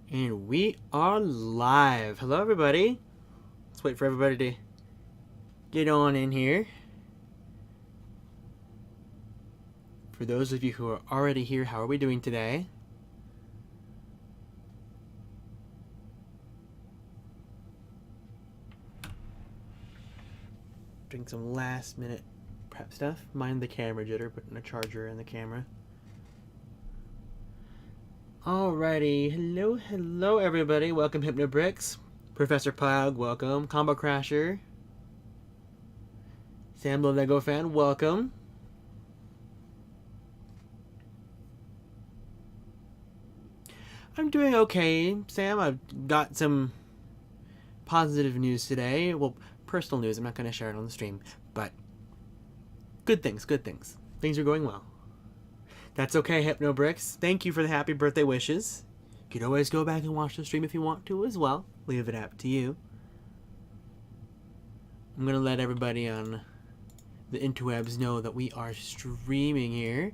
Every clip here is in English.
And we are live. Hello, everybody. Let's wait for everybody to get on in here. For those of you who are already here, how are we doing today? Doing some last minute prep stuff. Mind the camera jitter, putting a charger in the camera. Alrighty. Hello, everybody. Welcome, HypnoBricks. Professor Pog, welcome. Combo Crasher. Sam the Lego Fan, welcome. I'm doing okay, Sam. I've got some positive news today. Well, personal news. I'm not going to share it on the stream, but good things. Things are going well. That's okay, HypnoBricks. Thank you for the happy birthday wishes. You can always go back and watch the stream if you want to as well. Leave it up to you. I'm going to let everybody on the interwebs know that we are streaming here,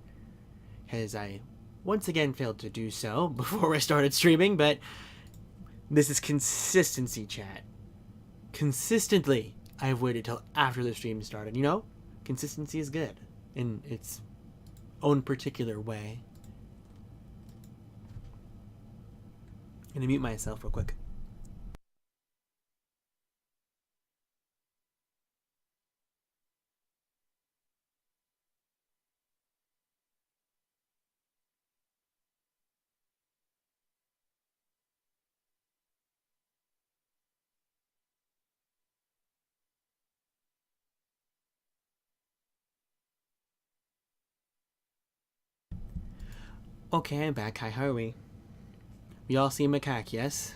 as I once again failed to do so before I started streaming, but this is consistency, chat. Consistently, I've waited till after the stream started. You know, consistency is good in its own particular way. I'm gonna mute myself real quick. Okay, I'm back. Hi, how are we? We all see Macaque, yes?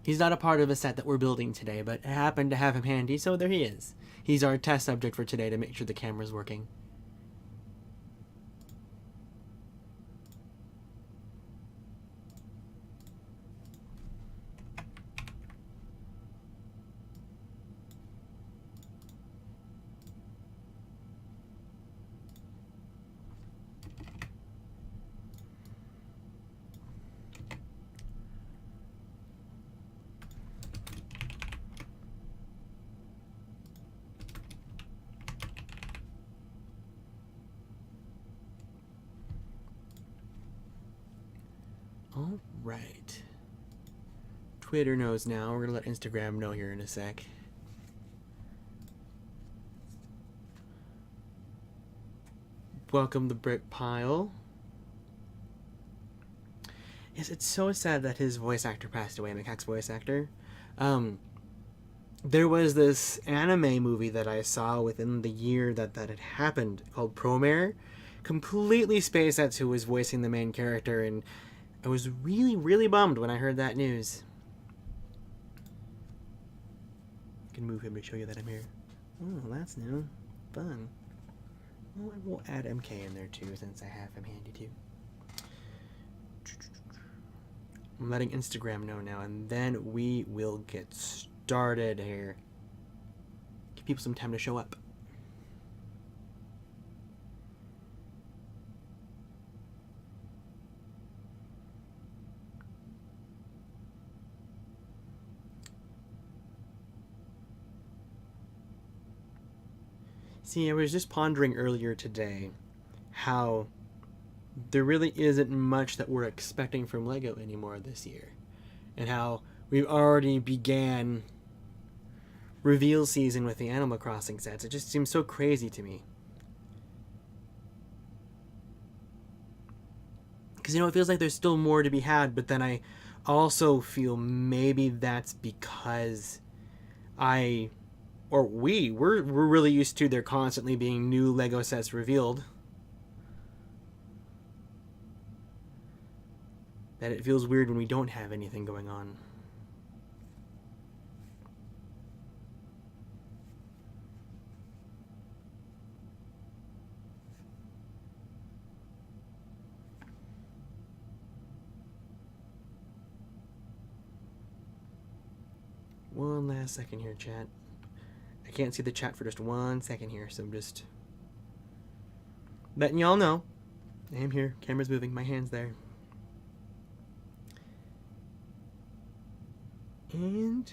He's not a part of a set that we're building today, but I happened to have him handy, so there he is. He's our test subject for today to make sure the camera's working. All right. Twitter knows now. We're going to let Instagram know here in a sec. Welcome the Brick Pile. Yes, it's so sad that his voice actor passed away, Macaque's voice actor. There was this anime movie that I saw within the year that had happened called Promare. Completely spaced out who was voicing the main character, and I was really bummed when I heard that news. I can move him to show you that I'm here. Oh, that's new. Fun. Well, I will add MK in there too, since I have him handy too. I'm letting Instagram know now, and then we will get started here. Give people some time to show up. See, I was just pondering earlier today how there really isn't much that we're expecting from LEGO anymore this year, and how we've already began reveal season with the Animal Crossing sets. It just seems so crazy to me. Because, you know, it feels like there's still more to be had, but then I also feel maybe that's because we're really used to there constantly being new LEGO sets revealed. That it feels weird when we don't have anything going on. One last second here, chat. I can't see the chat for just 1 second here, so I'm just letting y'all know. I am here. Camera's moving. My hand's there. And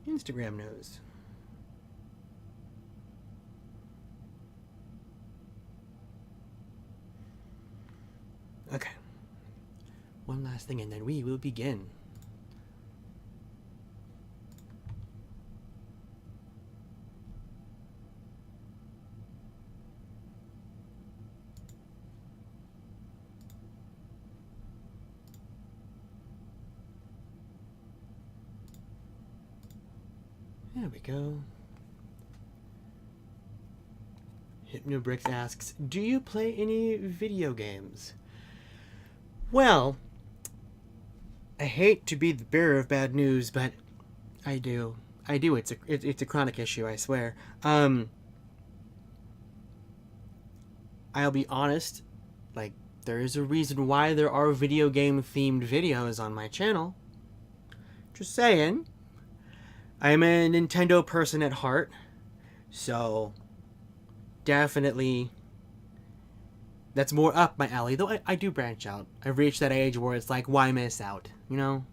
Instagram knows. Okay. One last thing and then we will begin. There we go. Hypnobricks asks, do you play any video games? Well, I hate to be the bearer of bad news, but I do. I do. It's a chronic issue, I swear. I'll be honest, like, there is a reason why there are video game themed videos on my channel. Just saying. I'm a Nintendo person at heart, so definitely that's more up my alley, though I do branch out. I've reached that age where it's like, why miss out, you know?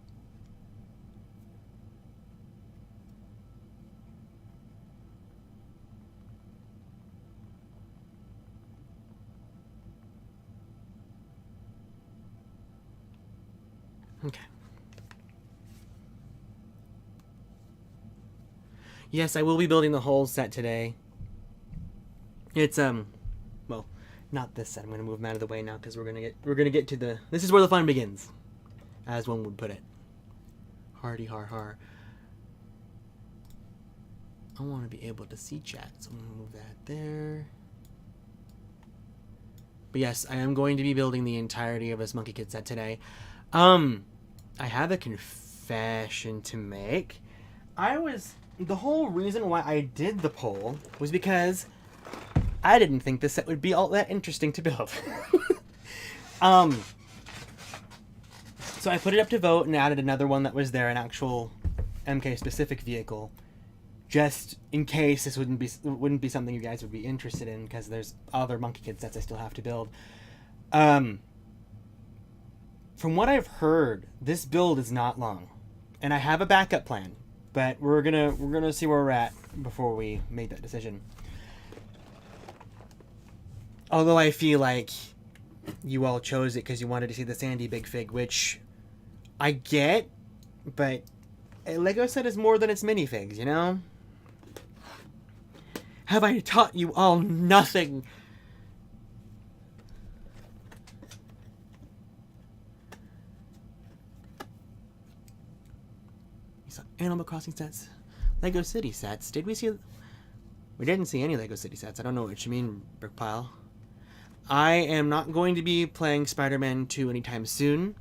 Okay. Yes, I will be building the whole set today. It's well, not this set. I'm gonna move them out of the way now because we're gonna get to the. This is where the fun begins, as one would put it. Hardy har har. I want to be able to see chat, so I'm gonna move that there. But yes, I am going to be building the entirety of this Monkey Kid set today. I have a confession to make. The whole reason why I did the poll was because I didn't think this set would be all that interesting to build. So I put it up to vote and added another one that was there, an actual MK specific vehicle, just in case this wouldn't be something you guys would be interested in, because there's other Monkey Kid sets I still have to build. From what I've heard, this build is not long, and I have a backup plan. But we're gonna see where we're at before we make that decision. Although I feel like you all chose it because you wanted to see the Sandy Big Fig, which I get, but a Lego set is more than its minifigs, you know? Have I taught you all nothing? Animal Crossing sets, Lego City sets. Did we see? We didn't see any Lego City sets. I don't know what you mean, Brickpile. I am not going to be playing Spider-Man 2 anytime soon.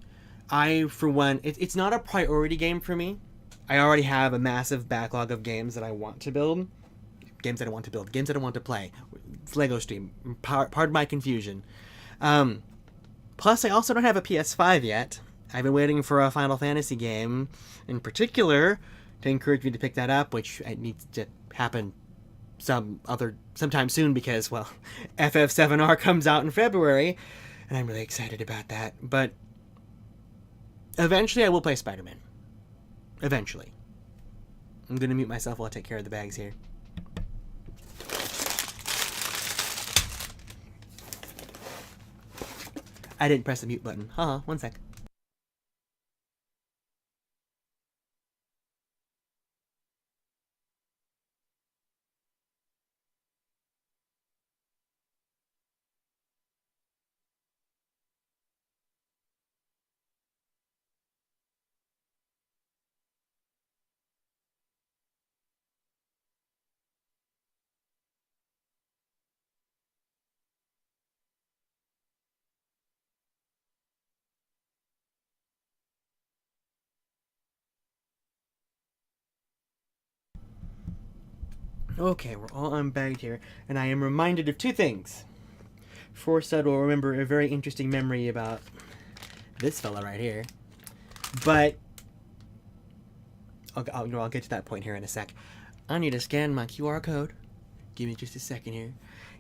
For one, it's not a priority game for me. I already have a massive backlog of games that I want to build. Games that I want to build. Games that I want to play. It's Lego stream. Pardon my confusion. Plus, I also don't have a PS5 yet. I've been waiting for a Final Fantasy game, in particular, to encourage me to pick that up, which it needs to happen sometime soon because, well, FF7R comes out in February, and I'm really excited about that. But eventually I will play Spider-Man. Eventually. I'm going to mute myself while I take care of the bags here. I didn't press the mute button. Haha, one sec. Okay, we're all unbagged here, and I am reminded of two things. Forstud will remember a very interesting memory about this fella right here. But I'll get to that point here in a sec. I need to scan my QR code. Give me just a second here.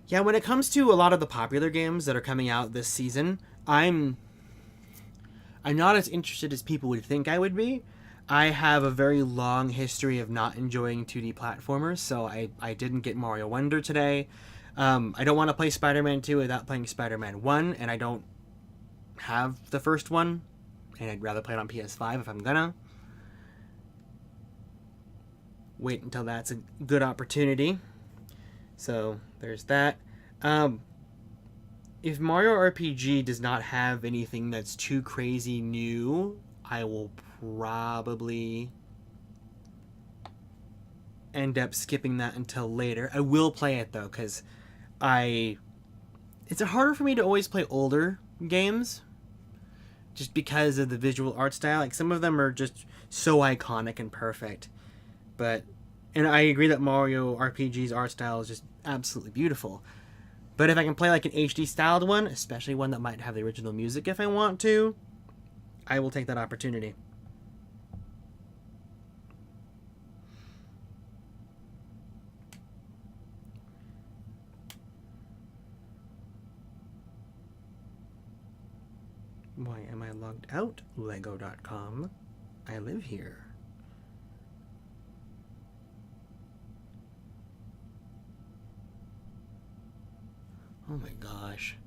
Yeah, when it comes to a lot of the popular games that are coming out this season, I'm not as interested as people would think I would be. I have a very long history of not enjoying 2D platformers, so I didn't get Mario Wonder today. I don't want to play Spider-Man 2 without playing Spider-Man 1, and I don't have the first one, and I'd rather play it on PS5 if I'm gonna. Wait until that's a good opportunity. So there's that. Um, if Mario RPG does not have anything that's too crazy new, I will probably end up skipping that until later. I will play it though, because I it's harder for me to always play older games just because of the visual art style. Like some of them are just so iconic and perfect. But and I agree that Mario RPG's art style is just absolutely beautiful. But if I can play like an HD styled one, especially one that might have the original music if I want to, I will take that opportunity. Why am I logged out? Lego.com. I live here. Oh my gosh.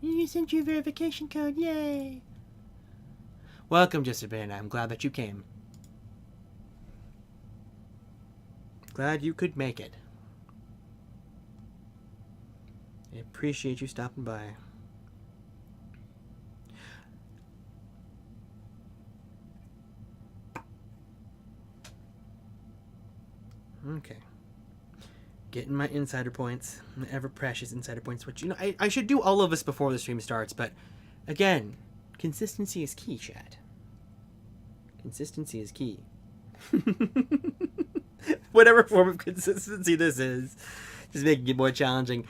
You sent your verification code, yay! Welcome, Jessica. I'm glad that you came. Glad you could make it. I appreciate you stopping by. Okay. Getting my insider points. My ever precious insider points, which, you know, I should do all of this before the stream starts, but again, consistency is key, chat. Consistency is key. Whatever form of consistency this is, just making it more challenging.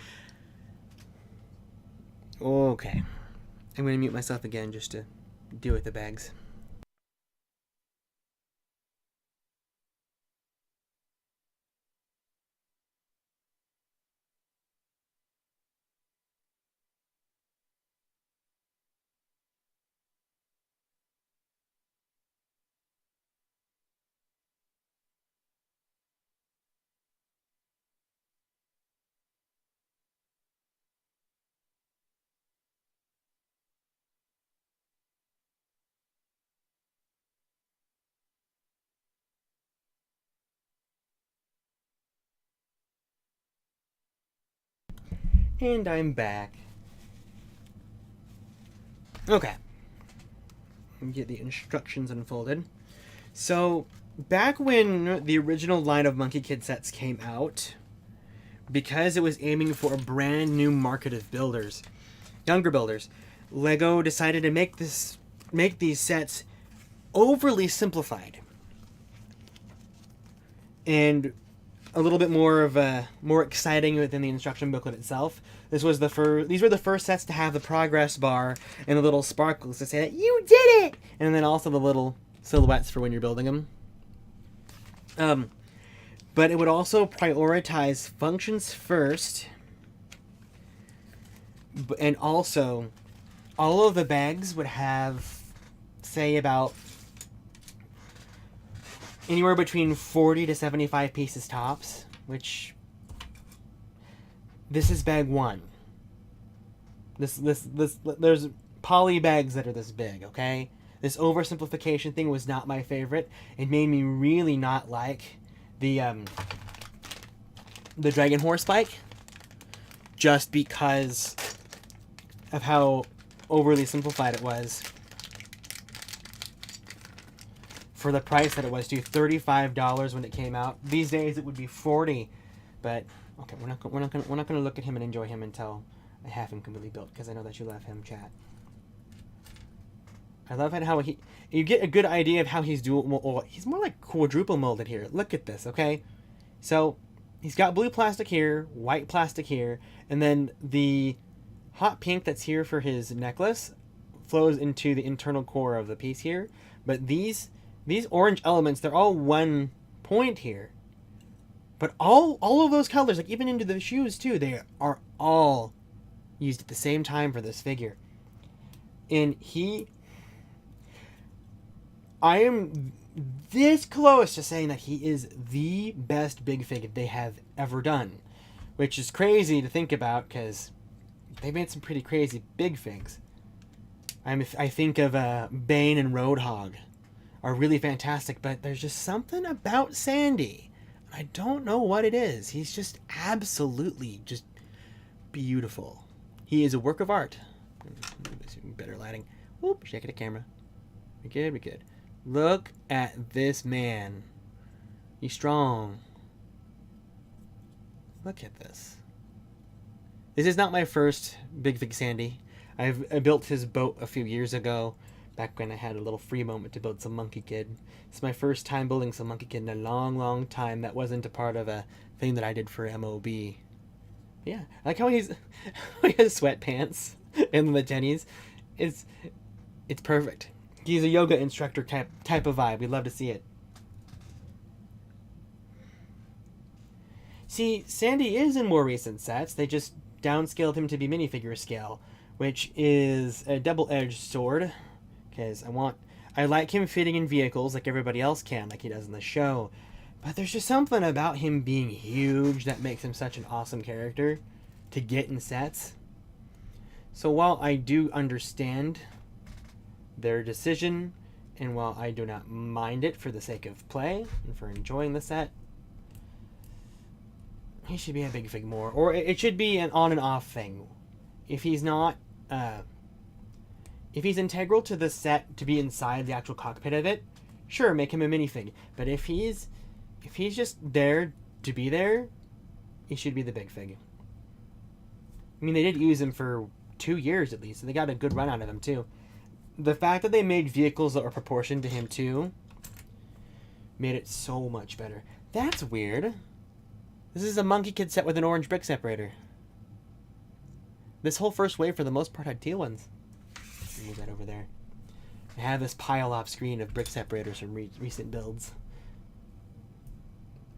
Okay. I'm going to mute myself again just to deal with the bags. And I'm back. Okay. Get the instructions unfolded. So, back when the original line of Monkey Kid sets came out, because it was aiming for a brand new market of builders, younger builders, Lego decided to make these sets overly simplified and a little bit more exciting within the instruction booklet itself. These were the first sets to have the progress bar and the little sparkles to say that you did it, and then also the little silhouettes for when you're building them. But it would also prioritize functions first, and also all of the bags would have, say, about anywhere between 40 to 75 pieces tops, which this is bag 1. There's poly bags that are this big, okay? This oversimplification thing was not my favorite. It made me really not like the Dragon Horse bike, just because of how overly simplified it was for the price that it was, due $35 when it came out. These days it would be $40, but okay, we're not gonna look at him and enjoy him until I have him completely built, because I know that you love him, chat. I love how you get a good idea of how he's he's more like quadruple molded here. Look at this, okay? So he's got blue plastic here, white plastic here, and then the hot pink that's here for his necklace flows into the internal core of the piece here. But these orange elements, they're all one point here. But all of those colors, like even into the shoes too, they are all used at the same time for this figure. And I am this close to saying that he is the best Big Fig they have ever done, which is crazy to think about because they made some pretty crazy Big Figs. I think of Bane and Roadhog are really fantastic, but there's just something about Sandy. I don't know what it is. He's just absolutely just beautiful. He is a work of art. Better lighting. Whoop, shake it at camera. We good. Look at this man. He's strong. Look at this. This is not my first Big Fig Sandy. I built his boat a few years ago, back when I had a little free moment to build some Monkey Kid. It's my first time building some Monkey Kid in a long time. That wasn't a part of a thing that I did for MOB. Yeah, I like how he has sweatpants and the tennies. It's perfect. He's a yoga instructor type of vibe. We'd love to see it. See, Sandy is in more recent sets. They just downscaled him to be minifigure scale, which is a double-edged sword. Because I like him fitting in vehicles like everybody else can, like he does in the show. But there's just something about him being huge that makes him such an awesome character to get in sets. So while I do understand their decision, and while I do not mind it for the sake of play and for enjoying the set, he should be a Big Fig more. Or it should be an on and off thing. If he's not... if he's integral to the set to be inside the actual cockpit of it, sure, make him a minifig. But if he's just there to be there, he should be the Big Fig. I mean, they did use him for 2 years at least, and they got a good run out of him too. The fact that they made vehicles that were proportioned to him too made it so much better. That's weird. This is a Monkey Kid set with an orange brick separator. This whole first wave, for the most part, had teal ones. Move that over there. I have this pile off screen of brick separators from recent builds.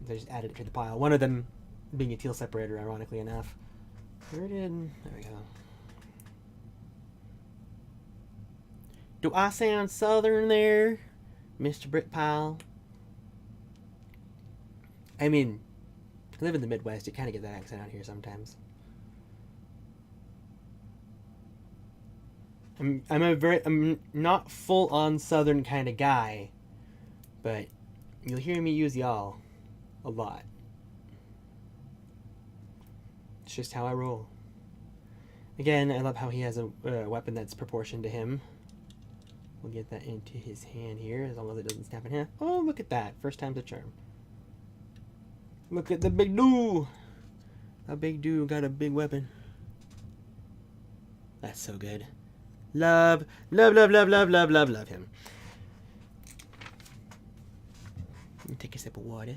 I just added it to the pile. One of them being a teal separator, ironically enough. There we go. Do I sound southern there, Mr. Brickpile? I mean, I live in the Midwest. You kind of get that accent out here sometimes. I'm not full on southern kind of guy, but you'll hear me use y'all a lot. It's just how I roll. Again, I love how he has a weapon that's proportioned to him. We'll get that into his hand here, as long as it doesn't snap in half. Oh, look at that. First time's a charm. Look at the big dude. A big dude got a big weapon. That's so good. Love him. Take a sip of water.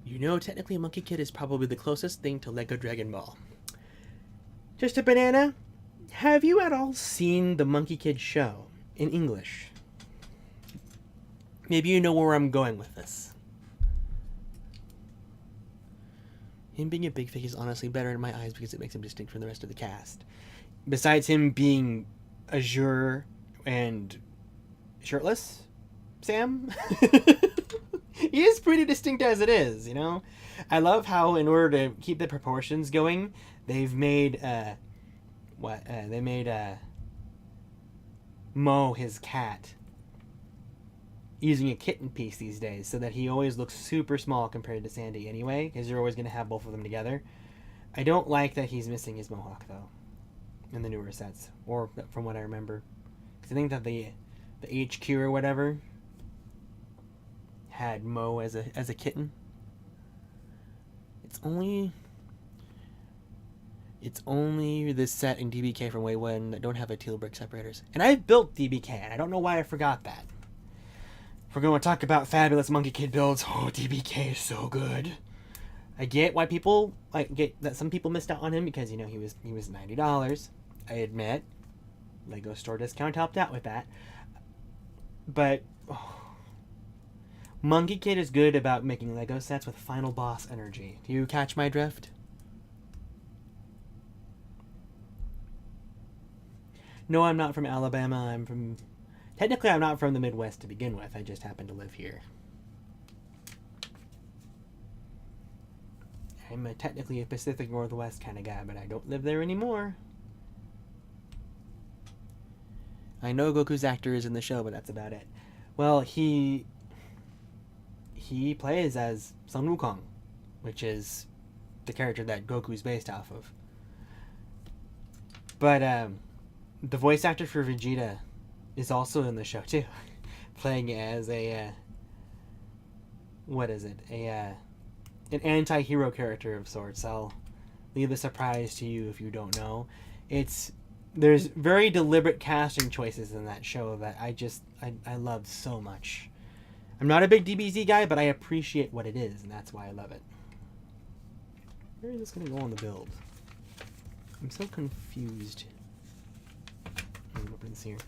You know, technically a Monkey Kid is probably the closest thing to Lego Dragon Ball. Just a banana? Have you at all seen the Monkey Kid show in English? Maybe you know where I'm going with this. Him being a Big Fig is honestly better in my eyes because it makes him distinct from the rest of the cast. Besides him being azure and shirtless, Sam, he is pretty distinct as it is, you know? I love how, in order to keep the proportions going, they've made, Mo, his cat, using a kitten piece these days, so that he always looks super small compared to Sandy anyway, because you're always going to have both of them together. I don't like that he's missing his mohawk, though, in the newer sets, or from what I remember. Because I think that the HQ or whatever had Mo as a kitten. It's only this set in DBK from Way 1 that don't have a teal brick separators. And I've built DBK, and I don't know why I forgot that. If we're going to talk about fabulous Monkey Kid builds, oh, DBK is so good. I get why people, get that some people missed out on him because, you know, he was $90. I admit. Lego store discount helped out with that. But Monkey Kid is good about making Lego sets with final boss energy. Do you catch my drift? No, I'm not from Alabama. Technically, I'm not from the Midwest to begin with. I just happen to live here. I'm technically a Pacific Northwest kind of guy, but I don't live there anymore. I know Goku's actor is in the show, but that's about it. Well, he plays as Sun Wukong, which is the character that Goku's based off of. But the voice actor for Vegeta is also in the show too, playing as an anti-hero character of sorts. I'll leave a surprise to you if you don't know. There's very deliberate casting choices in that show that I love so much. I'm not a big DBZ guy, but I appreciate what it is, and that's why I love it. Where is this going to go on the build? I'm so confused. What happens here?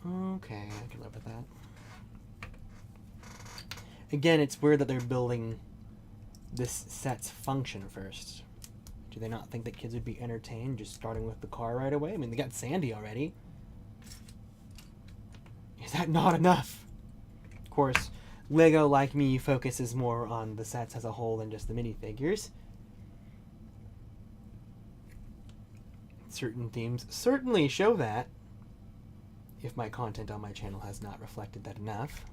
Okay, I can live with that. Again, it's weird that they're building this set's function first. Do they not think that kids would be entertained just starting with the car right away? I mean, they got Sandy already. Is that not enough? Of course, Lego, like me, focuses more on the sets as a whole than just the minifigures. Certain themes certainly show that, if my content on my channel has not reflected that enough.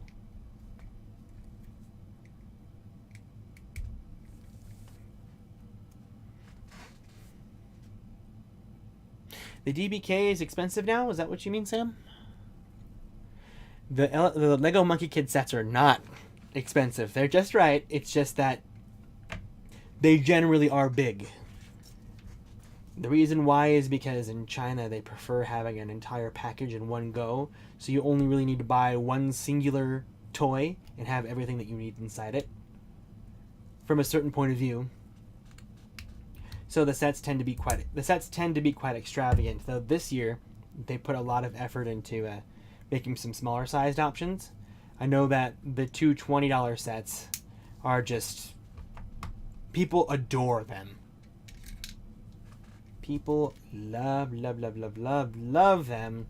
The DBK is expensive now? Is that what you mean, Sam? The Lego Monkey Kid sets are not expensive. They're just right. It's just that they generally are big. The reason why is because in China they prefer having an entire package in one go, so you only really need to buy one singular toy and have everything that you need inside it from a certain point of view. So the sets tend to be quite extravagant. Though this year they put a lot of effort into making some smaller sized options. I know that the two $20 sets are just, people adore them. People love them.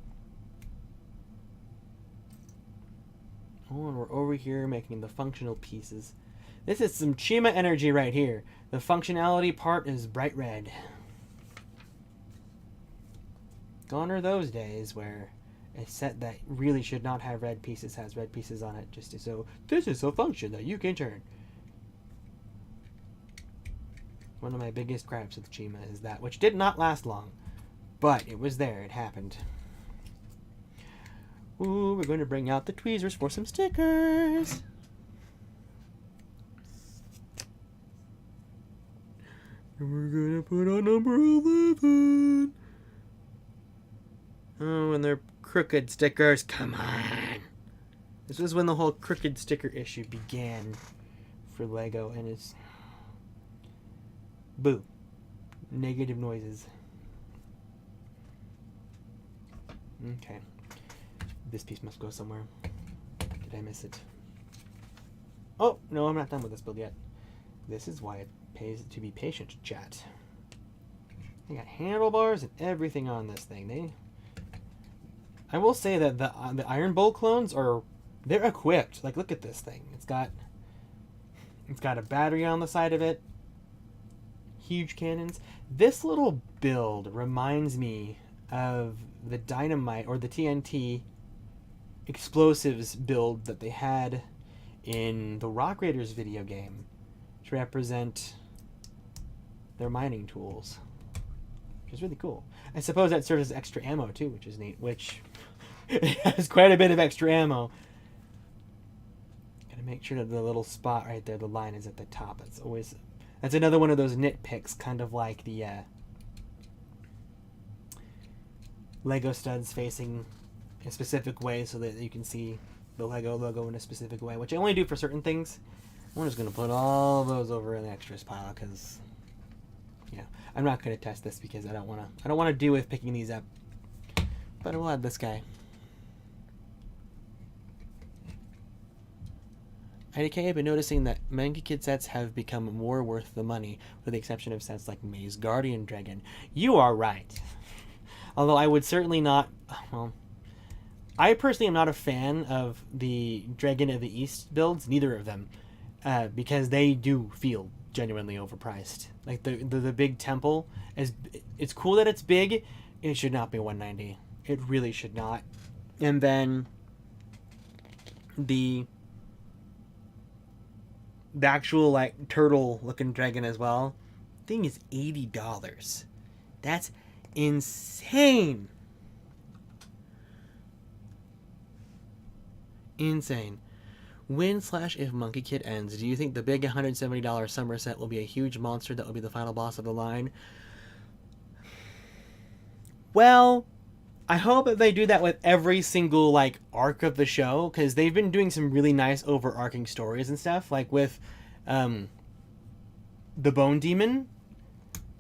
Oh, and we're over here making the functional pieces. This is some Chima energy right here. The functionality part is bright red. Gone are those days where a set that really should not have red pieces has red pieces on it just so this is a function that you can turn. One of my biggest gripes with Chima is that, which did not last long, but it was there, it happened. Ooh, we're going to bring out the tweezers for some stickers. And we're going to put on number 11. Oh, and they're crooked stickers. Come on. This was when the whole crooked sticker issue began for Lego, and it's... Boo. Negative noises. Okay. This piece must go somewhere. Did I miss it? Oh, no, I'm not done with this build yet. This is why it pays to be patient, chat. They got handlebars and everything on this thing. I will say that the Iron Bull clones they're equipped. Like, look at this thing. It's got a battery on the side of it. Huge cannons. This little build reminds me of the dynamite or the TNT explosives build that they had in the Rock Raiders video game to represent their mining tools, which is really cool. I suppose that serves as extra ammo too, which is neat, which has quite a bit of extra ammo. Gotta make sure that the little spot right there, the line is at the top. That's another one of those nitpicks, kind of like the Lego studs facing a specific way so that you can see the Lego logo in a specific way, which I only do for certain things. I'm just going to put all those over in the extras pile because, yeah. I'm not going to test this because I don't want to deal with picking these up. But I will add this guy. IDK, I've been noticing that Monkey Kid sets have become more worth the money, with the exception of sets like Maze Guardian Dragon. You are right. Although I would certainly not... Well, I personally am not a fan of the Dragon of the East builds, neither of them, because they do feel genuinely overpriced. Like the big temple, it's cool that it's big, it should not be 190. It really should not. And then the actual like turtle looking dragon as well, thing is $80. That's insane. Insane. When/if Monkey Kid ends, do you think the big $170 summer set will be a huge monster that will be the final boss of the line? Well, I hope that they do that with every single like arc of the show, because they've been doing some really nice overarching stories and stuff, like with the Bone Demon.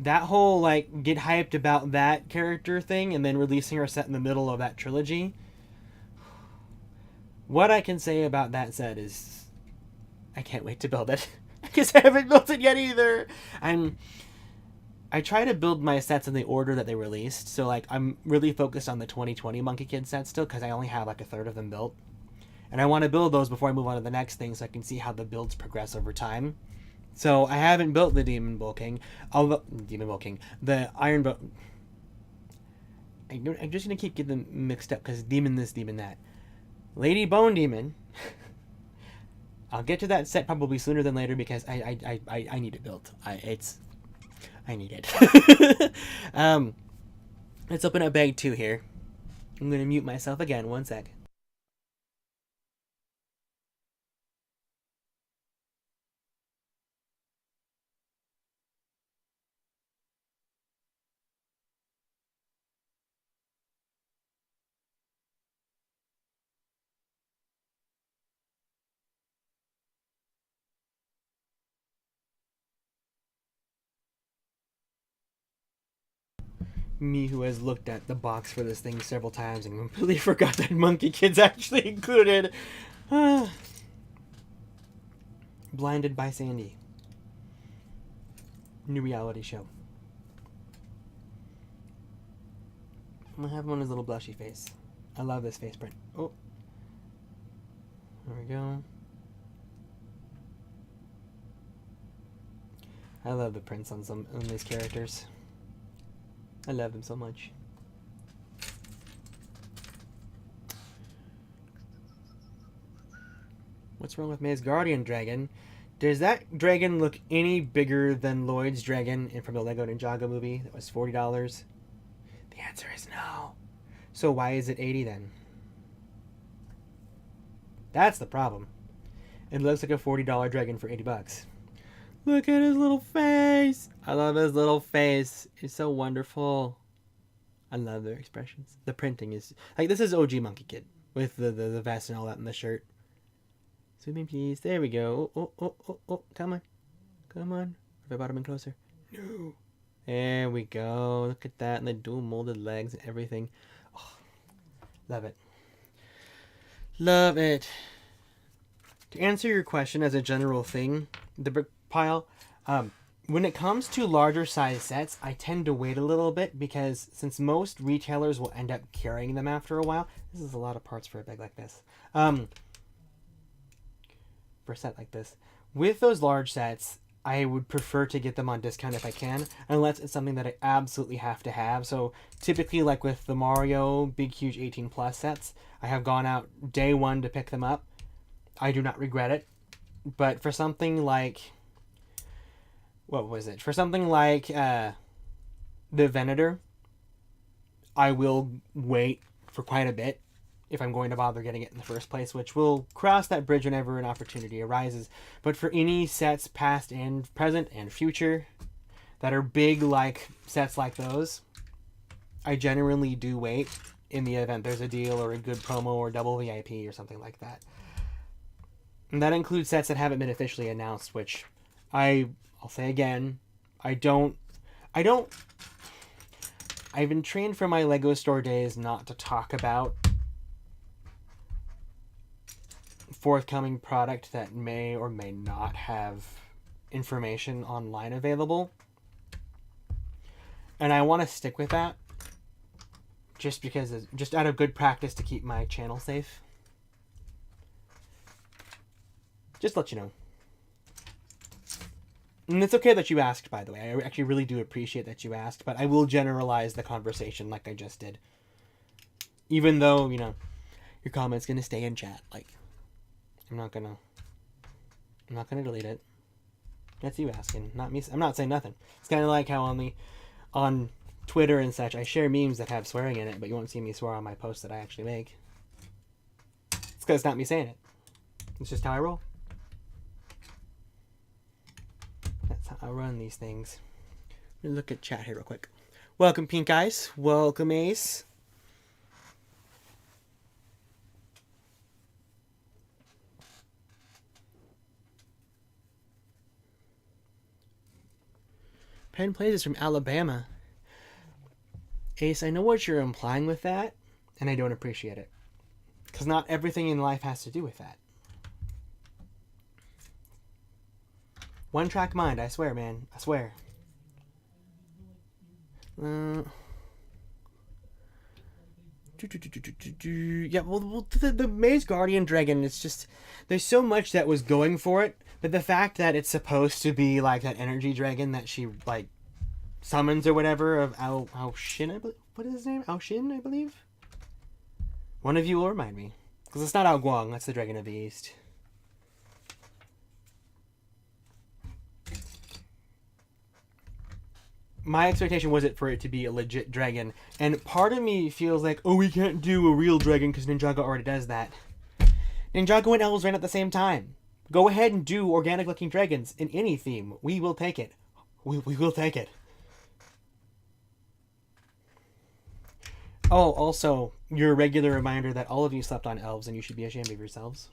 That whole like get hyped about that character thing and then releasing her set in the middle of that trilogy. What I can say about that set is I can't wait to build it. Because I haven't built it yet either. I try to build my sets in the order that they released. So like I'm really focused on the 2020 Monkey Kid sets still, because I only have like a third of them built. And I want to build those before I move on to the next thing so I can see how the builds progress over time. So I haven't built the Demon Bull King. The Iron Bow. I'm just going to keep getting them mixed up because Demon this, Demon that. Lady Bone Demon. I'll get to that set probably sooner than later because I need it built. I need it. Let's open up bag 2 here. I'm going to mute myself again. 1 sec. Me who has looked at the box for this thing several times and completely forgot that Monkey Kid's actually included. Blinded by Sandy. New reality show. I'm gonna have him on his little blushy face. I love this face print. Oh. There we go. I love the prints on these characters. I love them so much. What's wrong with Maze Guardian Dragon? Does that dragon look any bigger than Lloyd's dragon from the Lego Ninjago movie that was $40? The answer is no. So why is it $80 then? That's the problem. It looks like a $40 dragon for $80. Look at his little face. I love his little face. It's so wonderful. I love their expressions. The printing is like, this is OG Monkey Kid with the vest and all that in the shirt. Zoom in, please. There we go. Oh. Come on. Come on. If I brought him in closer. No. There we go. Look at that. And the dual molded legs and everything. Oh, love it. Love it. To answer your question as a general thing, the brick pile, when it comes to larger size sets, I tend to wait a little bit because since most retailers will end up carrying them after a while, this is a lot of parts for a bag like this. For a set like this. With those large sets, I would prefer to get them on discount if I can, unless it's something that I absolutely have to have. So typically, like with the Mario Big Huge 18 Plus sets, I have gone out day one to pick them up. I do not regret it. But for something like... What was it? For something like the Venator, I will wait for quite a bit if I'm going to bother getting it in the first place, which will cross that bridge whenever an opportunity arises. But for any sets past and present and future that are big like sets like those, I generally do wait in the event there's a deal or a good promo or double VIP or something like that. And that includes sets that haven't been officially announced, which I'll say again, I don't... I've been trained from my Lego store days not to talk about forthcoming product that may or may not have information online available. And I want to stick with that just because it's just out of good practice to keep my channel safe. Just to let you know. And it's okay that you asked, by the way. I actually really do appreciate that you asked, but I will generalize the conversation like I just did. Even though, you know, your comment's going to stay in chat. Like, I'm not going to delete it. That's you asking, not me. I'm not saying nothing. It's kind of like how on Twitter and such, I share memes that have swearing in it, but you won't see me swear on my posts that I actually make. It's because it's not me saying it. It's just how I roll. That's how I run these things. Let me look at chat here real quick. Welcome, Pink Ice. Welcome, Ace. PenPlays is from Alabama. Ace, I know what you're implying with that, and I don't appreciate it. Because not everything in life has to do with that. One track mind, I swear, man. I swear. Yeah, well, the Maze Guardian Dragon, it's just... There's so much that was going for it, but the fact that it's supposed to be like that energy dragon that she, like, summons or whatever of Ao-Shin, I believe. What is his name? Ao-Shin, I believe? One of you will remind me. Because it's not Ao Guang, that's the Dragon of the East. My expectation was for it to be a legit dragon. And part of me feels like, oh, we can't do a real dragon because Ninjago already does that. Ninjago and Elves ran at the same time. Go ahead and do organic-looking dragons in any theme. We will take it. We will take it. Oh, also, your regular reminder that all of you slept on elves and you should be ashamed of yourselves.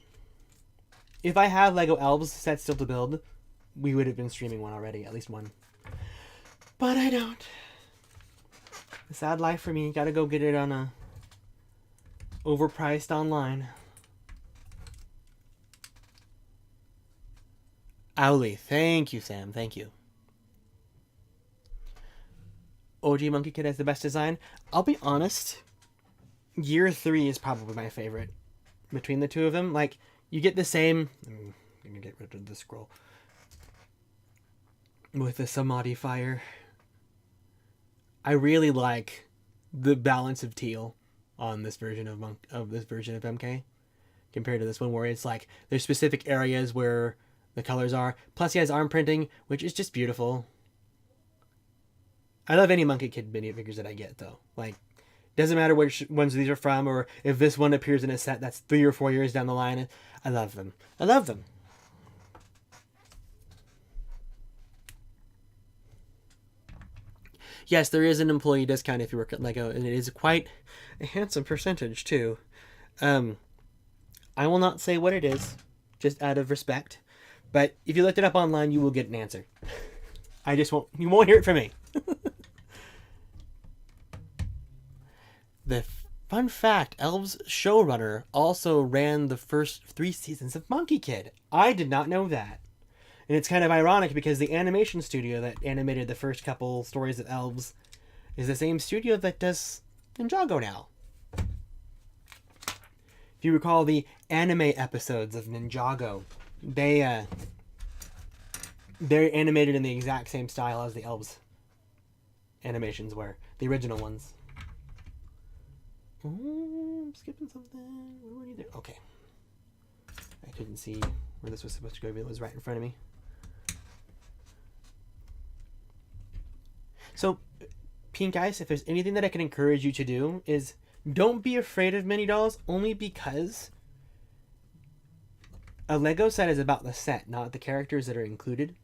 If I had Lego Elves set still to build, we would have been streaming one already, at least one. But I don't. A sad life for me. Gotta go get it on a overpriced online. Owly. Thank you, Sam. Thank you. OG Monkey Kid has the best design. I'll be honest. Year 3 is probably my favorite. Between the two of them. Like, you get the same... I'm gonna get rid of the scroll. With the Samadhi Fire. I really like the balance of teal on this version of this version of MK compared to this one, where it's like there's specific areas where the colors are. Plus, he has arm printing, which is just beautiful. I love any Monkey Kid minifigures that I get, though. Like, doesn't matter which ones these are from, or if this one appears in a set that's 3 or 4 years down the line. I love them. I love them. Yes, there is an employee discount if you work at Lego, and it is quite a handsome percentage, too. I will not say what it is, just out of respect. But if you looked it up online, you will get an answer. You won't hear it from me. The fun fact, Elves showrunner also ran the first 3 seasons of Monkey Kid. I did not know that. And it's kind of ironic because the animation studio that animated the first couple stories of Elves is the same studio that does Ninjago now. If you recall the anime episodes of Ninjago, they're animated in the exact same style as the Elves animations were, the original ones. I'm skipping something. What do I need to... Okay. I couldn't see where this was supposed to go, but it was right in front of me. So, Pink Ice, if there's anything that I can encourage you to do is don't be afraid of mini dolls, only because a Lego set is about the set, not the characters that are included.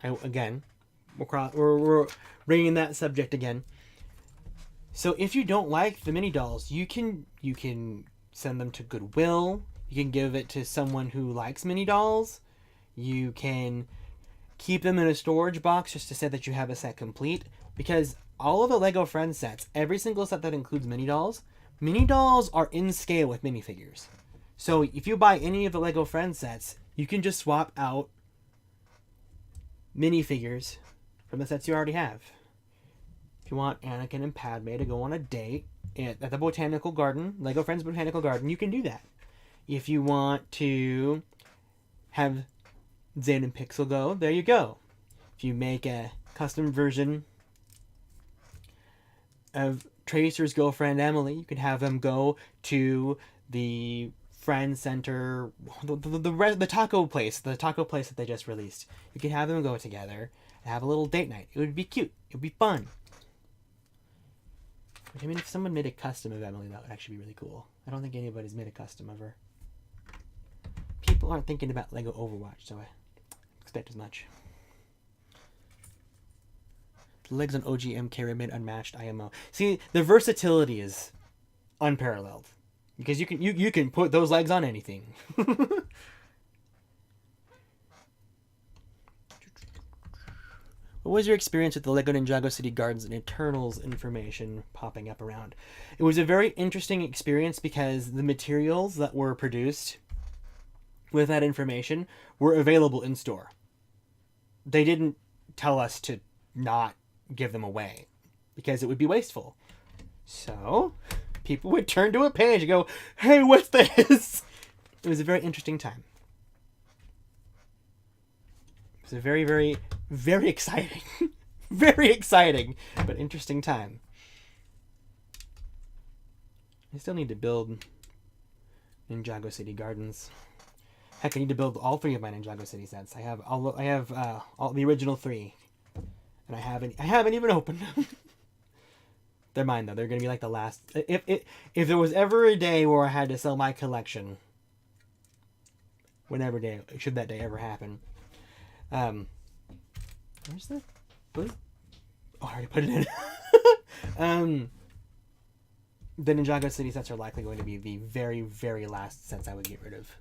Again, we're bringing that subject again. So if you don't like the mini dolls, you can send them to Goodwill. You can give it to someone who likes mini dolls. You can keep them in a storage box just to say that you have a set complete, because all of the Lego Friends sets, every single set that includes mini dolls are in scale with minifigures. So if you buy any of the Lego Friends sets, you can just swap out minifigures from the sets you already have. If you want Anakin and Padme to go on a date at the Botanical Garden, Lego Friends Botanical Garden, you can do that. If you want to have Zane and Pixel go, there you go. If you make a custom version of Tracer's girlfriend Emily, you can have them go to the Friend Center, the taco place that they just released. You can have them go together and have a little date night. It would be cute. It would be fun. I mean, if someone made a custom of Emily, that would actually be really cool. I don't think anybody's made a custom of her. People aren't thinking about Lego Overwatch, so I expect as much. The legs on OG MK remain unmatched IMO. See, the versatility is unparalleled. Because you can put those legs on anything. What was your experience with the LEGO Ninjago City Gardens and Eternals information popping up around? It was a very interesting experience because the materials that were produced with that information were available in store. They didn't tell us to not give them away because it would be wasteful. So people would turn to a page and go, "Hey, what's this?" It was a very interesting time. It was a very, very, very exciting, very exciting, but interesting time. I still need to build Ninjago City Gardens. Heck, I need to build all 3 of my Ninjago City sets. I have all the original 3, and I haven't even opened them. They're mine though. They're gonna be like the last. If there was ever a day where I had to sell my collection, should that day ever happen? Where's the? Oh, I already put it in. The Ninjago City sets are likely going to be the very, very last sets I would get rid of.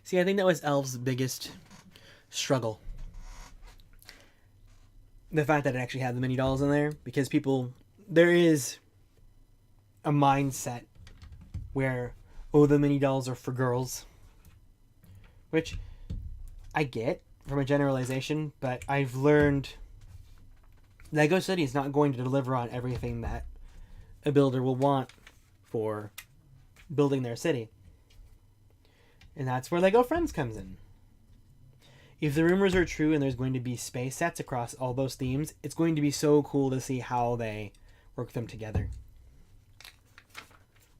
See, I think that was Elf's biggest struggle. The fact that it actually had the mini dolls in there, because there is a mindset where, oh, the mini dolls are for girls, which I get from a generalization, but I've learned Lego City is not going to deliver on everything that a builder will want for building their city. And that's where Lego Friends comes in. If the rumors are true and there's going to be space sets across all those themes, it's going to be so cool to see how they work them together.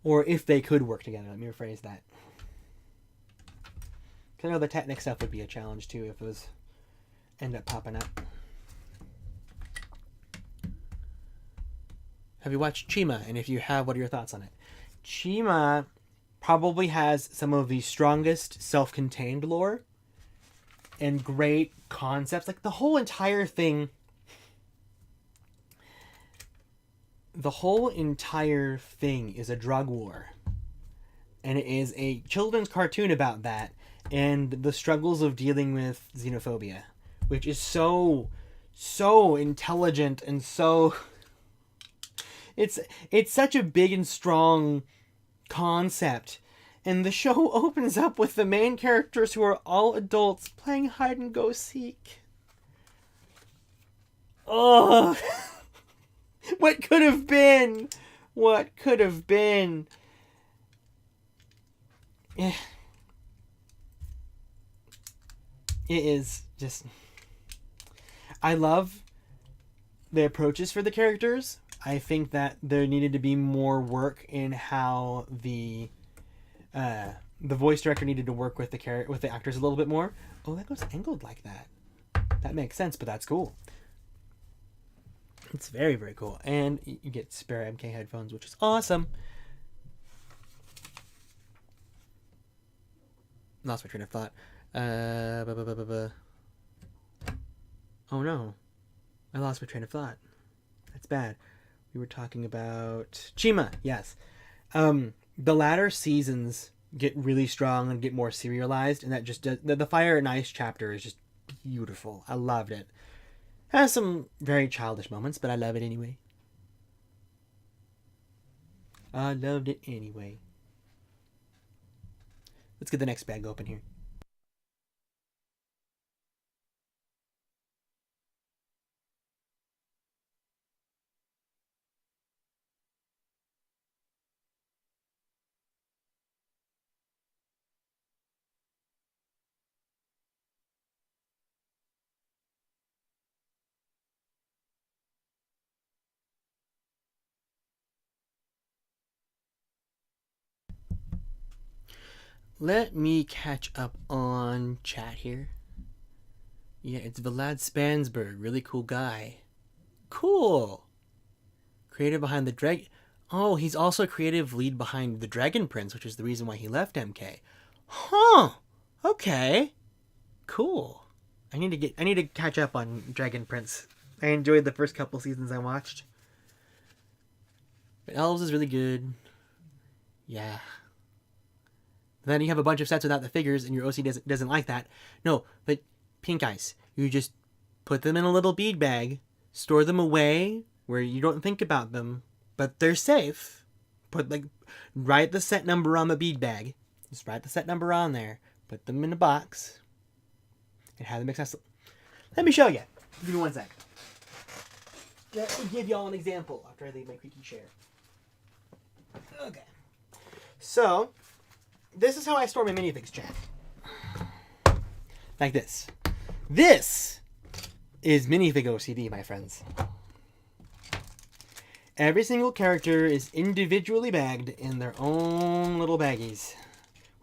Or if they could work together, let me rephrase that. Because I know the Technic stuff would be a challenge too if it was end up popping up. Have you watched Chima? And if you have, what are your thoughts on it? Chima probably has some of the strongest self-contained lore and great concepts. Like the whole entire thing is a drug war. And it is a children's cartoon about that and the struggles of dealing with xenophobia, which is so intelligent and so it's such a big and strong concept. And the show opens up with the main characters who are all adults playing hide and go seek. Oh, what could have been? What could have been? It is just... I love the approaches for the characters. I think that there needed to be more work in how the voice director needed to work with the actors a little bit more. Oh, that goes angled like that. That makes sense, but that's cool. It's very, very cool. And you get spare MK headphones, which is awesome. Lost my train of thought. Oh no. I lost my train of thought. That's bad. We were talking about Chima, yes. The latter seasons get really strong and get more serialized, and that just does, the Fire and Ice chapter is just beautiful. I loved it. Has some very childish moments, but I love it anyway. I loved it anyway. Let's get the next bag open here. Let me catch up on chat here. Yeah, it's Vlad Spansberg. Really cool guy. Cool. Creative behind the Drag. Oh, he's also creative lead behind the Dragon Prince, which is the reason why he left MK. Huh. Okay. Cool. I need to catch up on Dragon Prince. I enjoyed the first couple seasons I watched. But Elves is really good. Yeah. Then you have a bunch of sets without the figures, and your OC doesn't like that. No, but Pink Ice, you just put them in a little bead bag, store them away where you don't think about them, but they're safe. Write the set number on the bead bag. Just write the set number on there. Put them in a box, and have them accessible. Let me show you. Give me 1 sec. Let me give y'all an example after I leave my creaky chair. Okay. So, this is how I store my minifigs, chat. Like this. This is minifig OCD, my friends. Every single character is individually bagged in their own little baggies,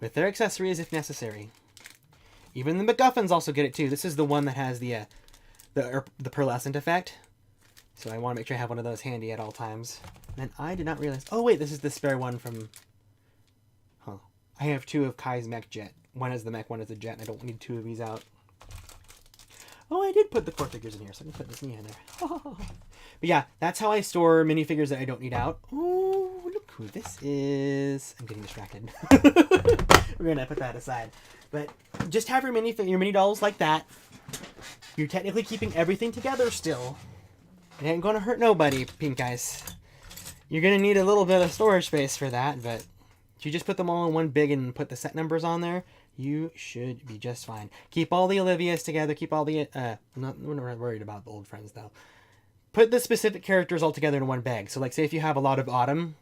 with their accessories if necessary. Even the MacGuffins also get it too. This is the one that has the pearlescent effect. So I want to make sure I have one of those handy at all times. And I did not realize... Oh wait, this is the spare one from... Huh. I have 2 of Kai's mech jet. One is the mech, one is the jet, and I don't need 2 of these out. Oh, I did put the core figures in here, so I can put this in there. But yeah, that's how I store minifigures that I don't need out. Oh, look who this is. I'm getting distracted. We're going to put that aside. But just have your mini dolls like that. You're technically keeping everything together still. It ain't going to hurt nobody, Pink Ice. You're going to need a little bit of storage space for that, but if you just put them all in one big and put the set numbers on there, you should be just fine. Keep all the Olivias together. Keep all the... we're not worried about the old friends, though. Put the specific characters all together in one bag. So, like, say if you have a lot of Autumn,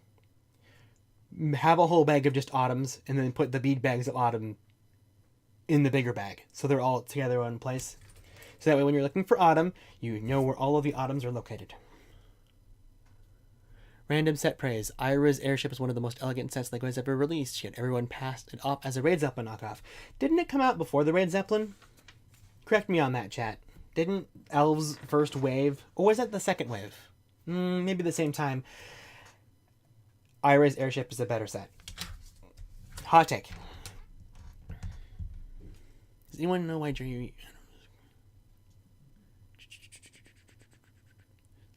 have a whole bag of just Autumns, and then put the bead bags of Autumn in the bigger bag. So they're all together in one place. So that way when you're looking for Autumn, you know where all of the Autumns are located. Random set praise. Ira's airship is one of the most elegant sets Lego has ever released, yet everyone passed it off as a Raid Zeppelin knockoff. Didn't it come out before the Raid Zeppelin? Correct me on that, chat. Didn't Elves' first wave, or was that the second wave? Maybe the same time. Ira's airship is a better set. Hot take. Does anyone know why Jerry...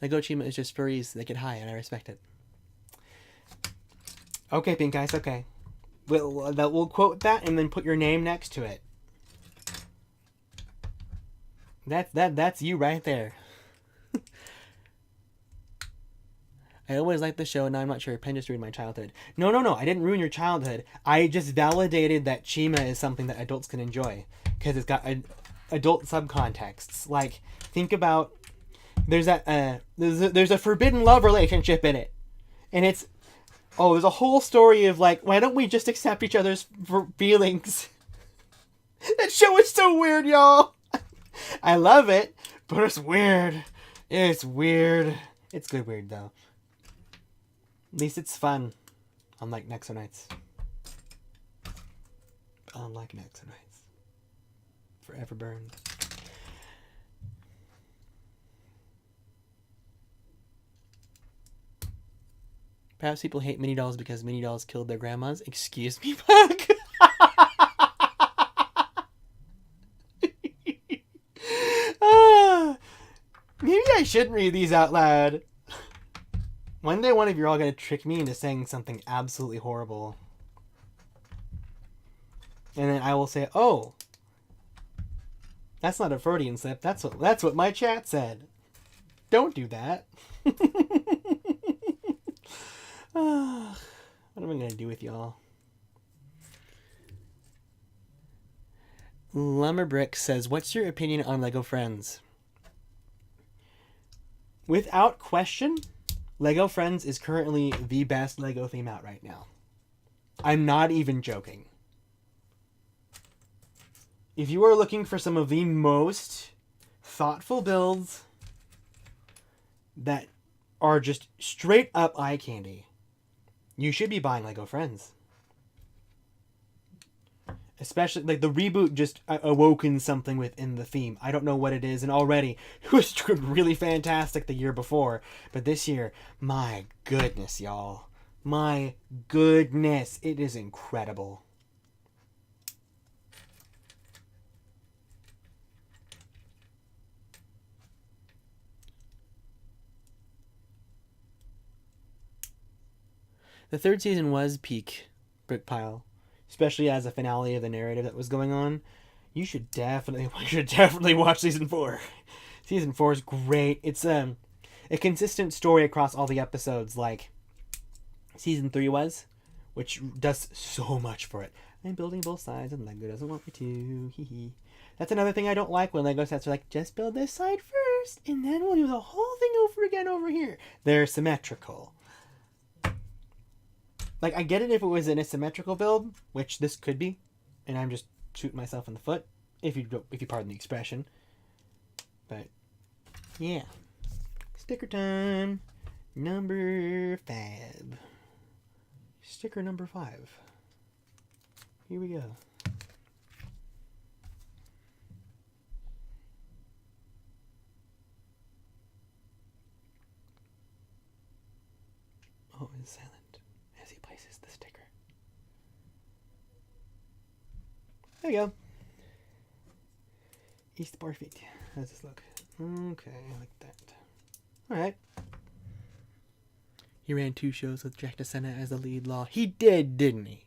Lego Chima is just furries that get high, and I respect it. Okay, Pink Ice, okay. We'll quote that and then put your name next to it. That's you right there. I always liked the show, and now I'm not sure. Pen just ruined my childhood. No, I didn't ruin your childhood. I just validated that Chima is something that adults can enjoy. Because it's got adult subcontexts. Like, think about... There's a forbidden love relationship in it. And it's... Oh, there's a whole story of, like, why don't we just accept each other's feelings? That show is so weird, y'all! I love it, but it's weird. It's weird. It's good weird, though. At least it's fun. Unlike Nexonites. Unlike Nexonites. Forever burned. Perhaps people hate mini dolls because mini dolls killed their grandmas. Excuse me, Puck. Maybe I shouldn't read these out loud. One day one of you are all going to trick me into saying something absolutely horrible. And then I will say, oh, that's not a Freudian slip. That's what my chat said. Don't do that. What am I going to do with y'all? Lumberbrick says, what's your opinion on Lego Friends? Without question, Lego Friends is currently the best Lego theme out right now. I'm not even joking. If you are looking for some of the most thoughtful builds that are just straight up eye candy, you should be buying Lego Friends. Especially, like, the reboot just awoken something within the theme. I don't know what it is, and already it was really fantastic the year before. But this year, my goodness, y'all. My goodness, it is incredible. The third season was peak Brickpile, especially as a finale of the narrative that was going on. You should definitely watch season 4. Season 4 is great. It's a consistent story across all the episodes, like season 3 was, which does so much for it. I'm building both sides, and Lego doesn't want me to. Hee hee. That's another thing I don't like when Lego sets are like, just build this side first, and then we'll do the whole thing over again over here. They're symmetrical. Like, I get it if it was an asymmetrical build, which this could be, and I'm just shooting myself in the foot, if you pardon the expression. But, yeah. Sticker time. Number 5. Sticker number 5. Here we go. Oh, it's silent as he places the sticker. There we go. East Barfeet. How does this look? Okay, I like that. Alright. He ran 2 shows with Jack DeSena as the lead law. He did, didn't he?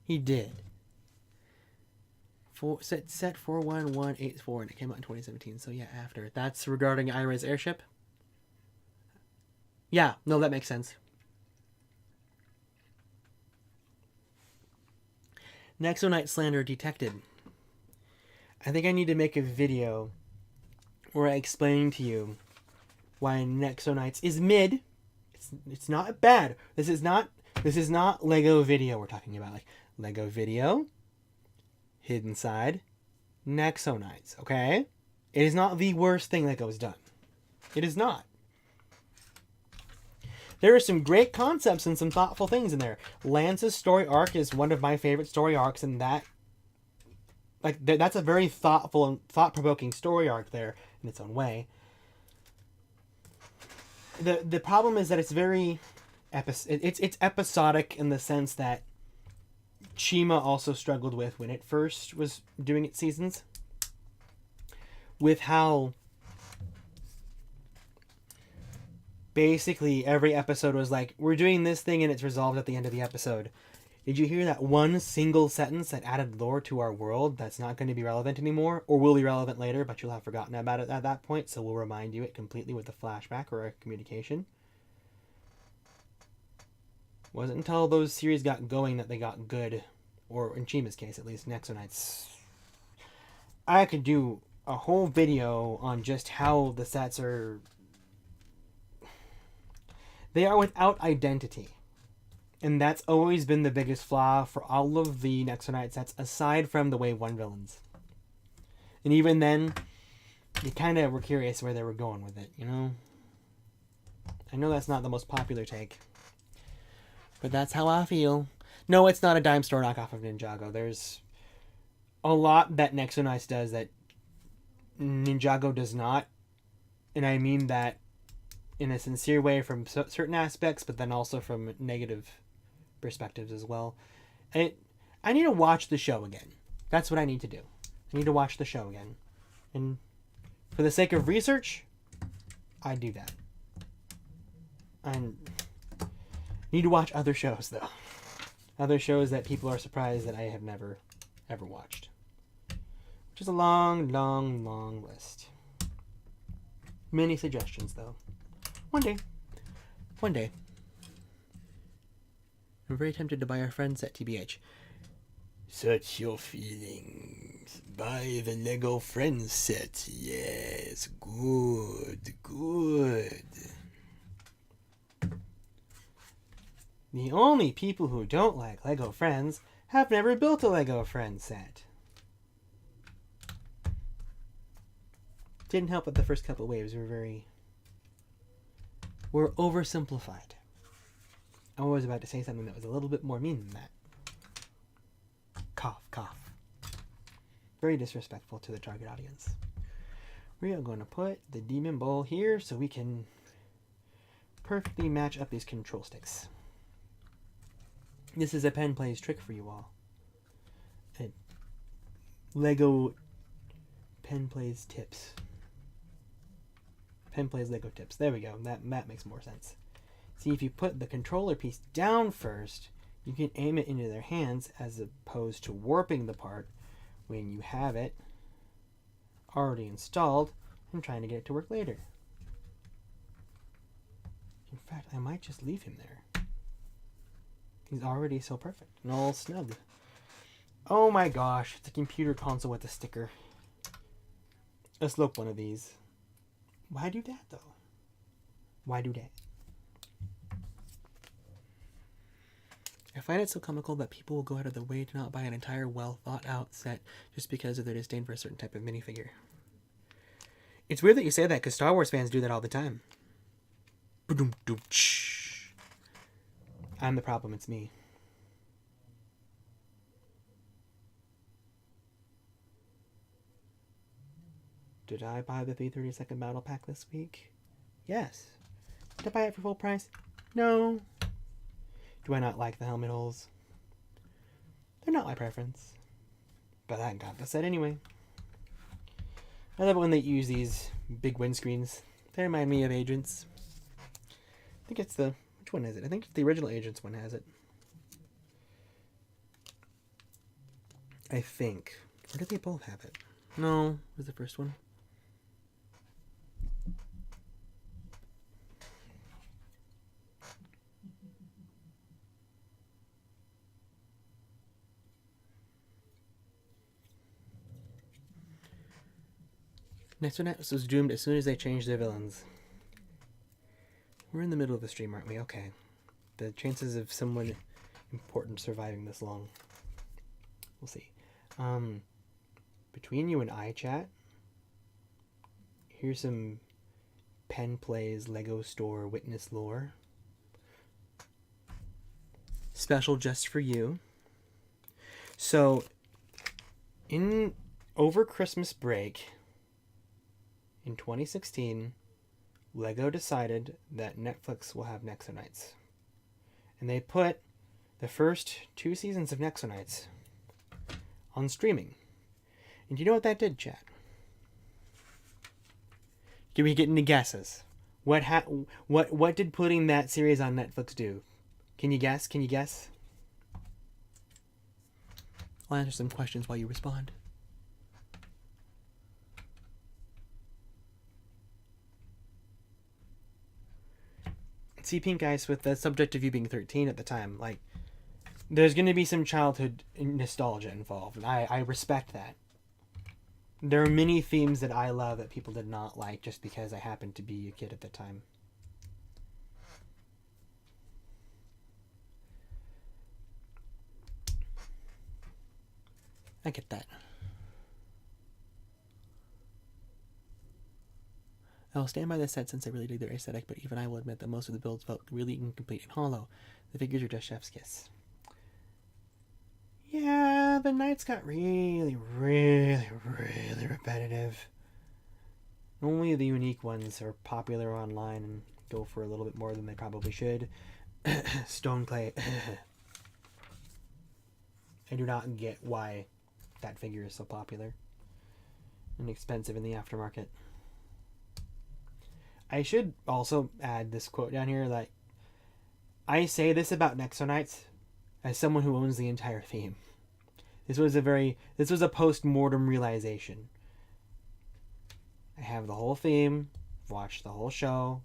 He did. Set 41184, and it came out in 2017. So yeah, after. That's regarding Ira's airship. Yeah, no, that makes sense. Nexonite slander detected. I think I need to make a video where I explain to you why Nexonites is mid. It's not bad. This is not Lego Video we're talking about. Like Lego Video, Hidden Side, Nexonites, okay? It is not the worst thing Lego's done. It is not. There are some great concepts and some thoughtful things in there. Lance's story arc is one of my favorite story arcs, and that's a very thoughtful and thought-provoking story arc there in its own way. The problem is that it's very it's episodic in the sense that Chima also struggled with when it first was doing its seasons, with how basically every episode was like, we're doing this thing and it's resolved at the end of the episode. Did you hear that one single sentence that added lore to our world that's not going to be relevant anymore, or will be relevant later, but you'll have forgotten about it at that point, so we'll remind you it completely with a flashback or a communication? Wasn't until those series got going that they got good, or in Chima's case at least, Nexonites. I could do a whole video on just how the sets are... They are without identity. And that's always been the biggest flaw for all of the Nexonite sets, aside from the Wave 1 villains. And even then, you kind of were curious where they were going with it, you know? I know that's not the most popular take, but that's how I feel. No, it's not a dime store knockoff of Ninjago. There's a lot that Nexonites does that Ninjago does not. And I mean that in a sincere way from certain aspects, but then also from negative perspectives as well. And I need to watch the show again. That's what I need to do. I need to watch the show again. And for the sake of research, I do that. And Need to watch other shows, though. Other shows that people are surprised that I have never, ever watched. Which is a long, long, long list. Many suggestions, though. One day. One day. I'm very tempted to buy our friend set, TBH. Such your feelings. Buy the Lego Friends set. Yes, good, good. The only people who don't like Lego Friends have never built a Lego Friends set. Didn't help that the first couple waves were oversimplified. I was about to say something that was a little bit more mean than that. Cough, cough. Very disrespectful to the target audience. We are going to put the demon bowl here so we can perfectly match up these control sticks. This is a PenPlays trick for you all. A Lego PenPlays tips. PenPlays Lego tips. There we go. That makes more sense. See, if you put the controller piece down first, you can aim it into their hands as opposed to warping the part when you have it already installed and trying to get it to work later. In fact, I might just leave him there. He's already so perfect and all snug. Oh my gosh, it's a computer console with a sticker. Let's look one of these. Why do that though? Why do that? I find it so comical that people will go out of their way to not buy an entire well thought out set just because of their disdain for a certain type of minifigure. It's weird that you say that because Star Wars fans do that all the time. I'm the problem, it's me. Did I buy the 332nd Battle Pack this week? Yes. Did I buy it for full price? No. Do I not like the helmet holes? They're not my preference. But I got the set anyway. I love it when they use these big windscreens. They remind me of Agents. I think it's the... Which one is it? I think the original Agents one has it. I think. Or did they both have it? No, it was the first one. Next one was doomed as soon as they changed their villains. We're in the middle of the stream, aren't we? Okay. The chances of someone important surviving this long. We'll see. Between you and I chat, here's some PenPlays Lego Store Witness Lore. Special just for you. So, over Christmas break in 2016, Lego decided that Netflix will have Nexo Nights. And they put the first 2 seasons of Nexo Nights on streaming. And do you know what that did, chat? Can we get any guesses? What did putting that series on Netflix do? Can you guess? Can you guess? I'll answer some questions while you respond. See, Pink Ice, with the subject of you being 13 at the time, like, there's going to be some childhood nostalgia involved, and I respect that. There are many themes that I love that people did not like just because I happened to be a kid at the time. I get that. I will stand by this set since I really dig their aesthetic, but even I will admit that most of the builds felt really incomplete and hollow. The figures are just chef's kiss. Yeah, the knights got really, really, really repetitive. Only the unique ones are popular online and go for a little bit more than they probably should. Stoneclay. I do not get why that figure is so popular and expensive in the aftermarket. I should also add this quote down here that I say this about Nexonites as someone who owns the entire theme. This was a post-mortem realization. I have the whole theme, watched the whole show.